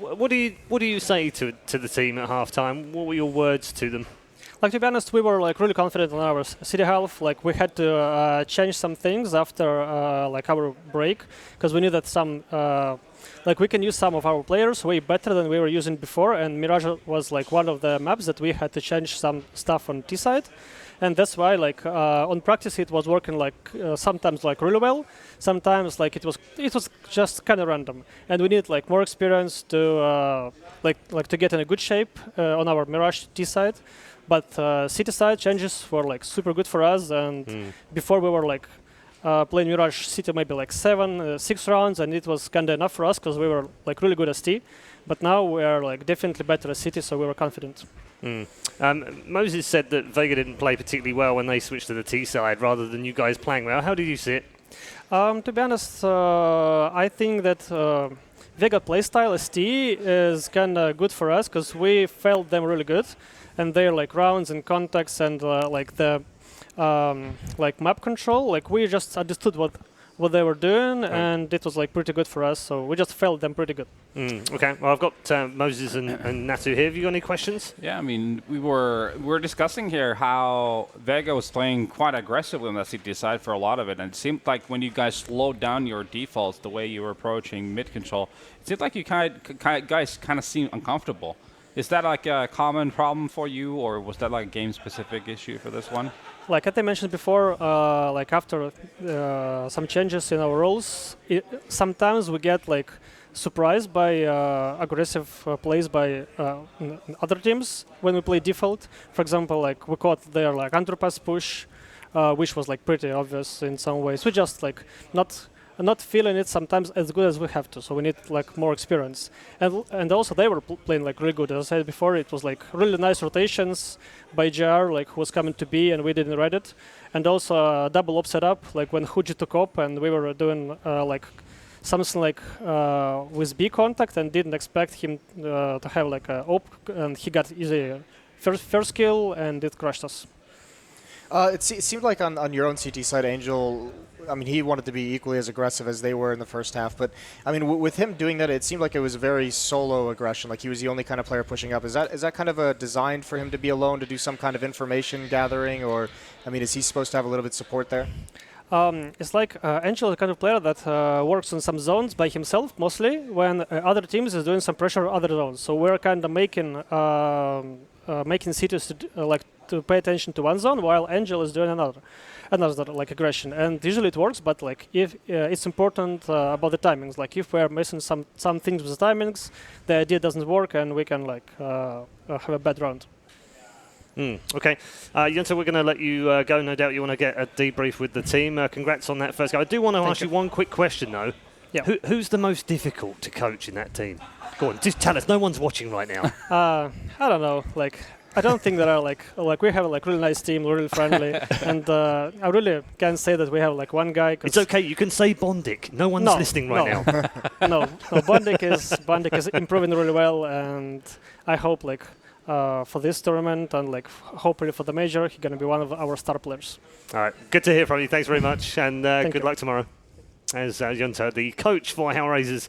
What do you say to the team at halftime? What were your words to them? Like, to be honest, we were like really confident on our city half. Like we had to change some things after like our break, because we knew that some like we can use some of our players way better than we were using before, and Mirage was like one of the maps that we had to change some stuff on T side, and that's why like on practice it was working like sometimes like really well, sometimes like it was just kind of random, and we need like more experience to like to get in a good shape on our Mirage T side. But city side changes were like super good for us, and before we were like playing Mirage City maybe like 6 rounds, and it was kind of enough for us because we were like really good as T. But now we are like definitely better as City, so we were confident. Moses said that Vega didn't play particularly well when they switched to the T side rather than you guys playing well. How did you see it? To be honest, I think that Vega playstyle as T is kind of good for us because we felt them really good. And their like rounds and contacts and like the like map control, like we just understood what they were doing, and it was like pretty good for us. So we just felt them pretty good. Okay, well I've got Moses and Natu here. Have you got any questions? Yeah, I mean we were discussing here how Vega was playing quite aggressively on the CT side for a lot of it, and it seemed like when you guys slowed down your defaults, the way you were approaching mid control, it seemed like you guys kind of seemed uncomfortable. Is that like a common problem for you, or was that like a game-specific issue for this one? Like as I mentioned before, like after some changes in our roles, sometimes we get like surprised by aggressive plays by other teams when we play default. For example, like we caught their like underpass push, which was like pretty obvious in some ways. We just like not feeling it sometimes as good as we have to, so we need like more experience. And also they were playing like really good. As I said before, it was like really nice rotations by JR, like who was coming to B and we didn't read it. And also a double op setup, like when Huji took op and we were doing like something like with B contact and didn't expect him to have like a op, and he got easy first kill and it crushed us. It seemed like on your own CT side, Angel, I mean, he wanted to be equally as aggressive as they were in the first half. But, I mean, with him doing that, it seemed like it was very solo aggression, like he was the only kind of player pushing up. Is that kind of a design for him to be alone, to do some kind of information gathering? Or, I mean, is he supposed to have a little bit of support there? It's like Angel is the kind of player that works in some zones by himself, mostly, when other teams is doing some pressure on other zones. So we're kind of making cities to pay attention to one zone while Angel is doing another like aggression, and usually it works. But like if it's important about the timings, like if we're missing some things with the timings, the idea doesn't work and we can like have a bad round. Okay, Yunta, we're going to let you go. No doubt you want to get a debrief with the team. Congrats on that first go. I do want to ask you one quick question though. Yeah. Who's the most difficult to coach in that team? Go on, just tell us. No one's watching right now. I don't know, like. I don't think there are like we have a like really nice team, really friendly, and I really can't say that we have like one guy. It's okay, you can say Bondik. No one's listening right now. No, Bondik is improving really well, and I hope like for this tournament and like hopefully for the major, he's gonna be one of our star players. All right, good to hear from you. Thanks very much, and good luck tomorrow. As Yunta, the coach for HellRaisers,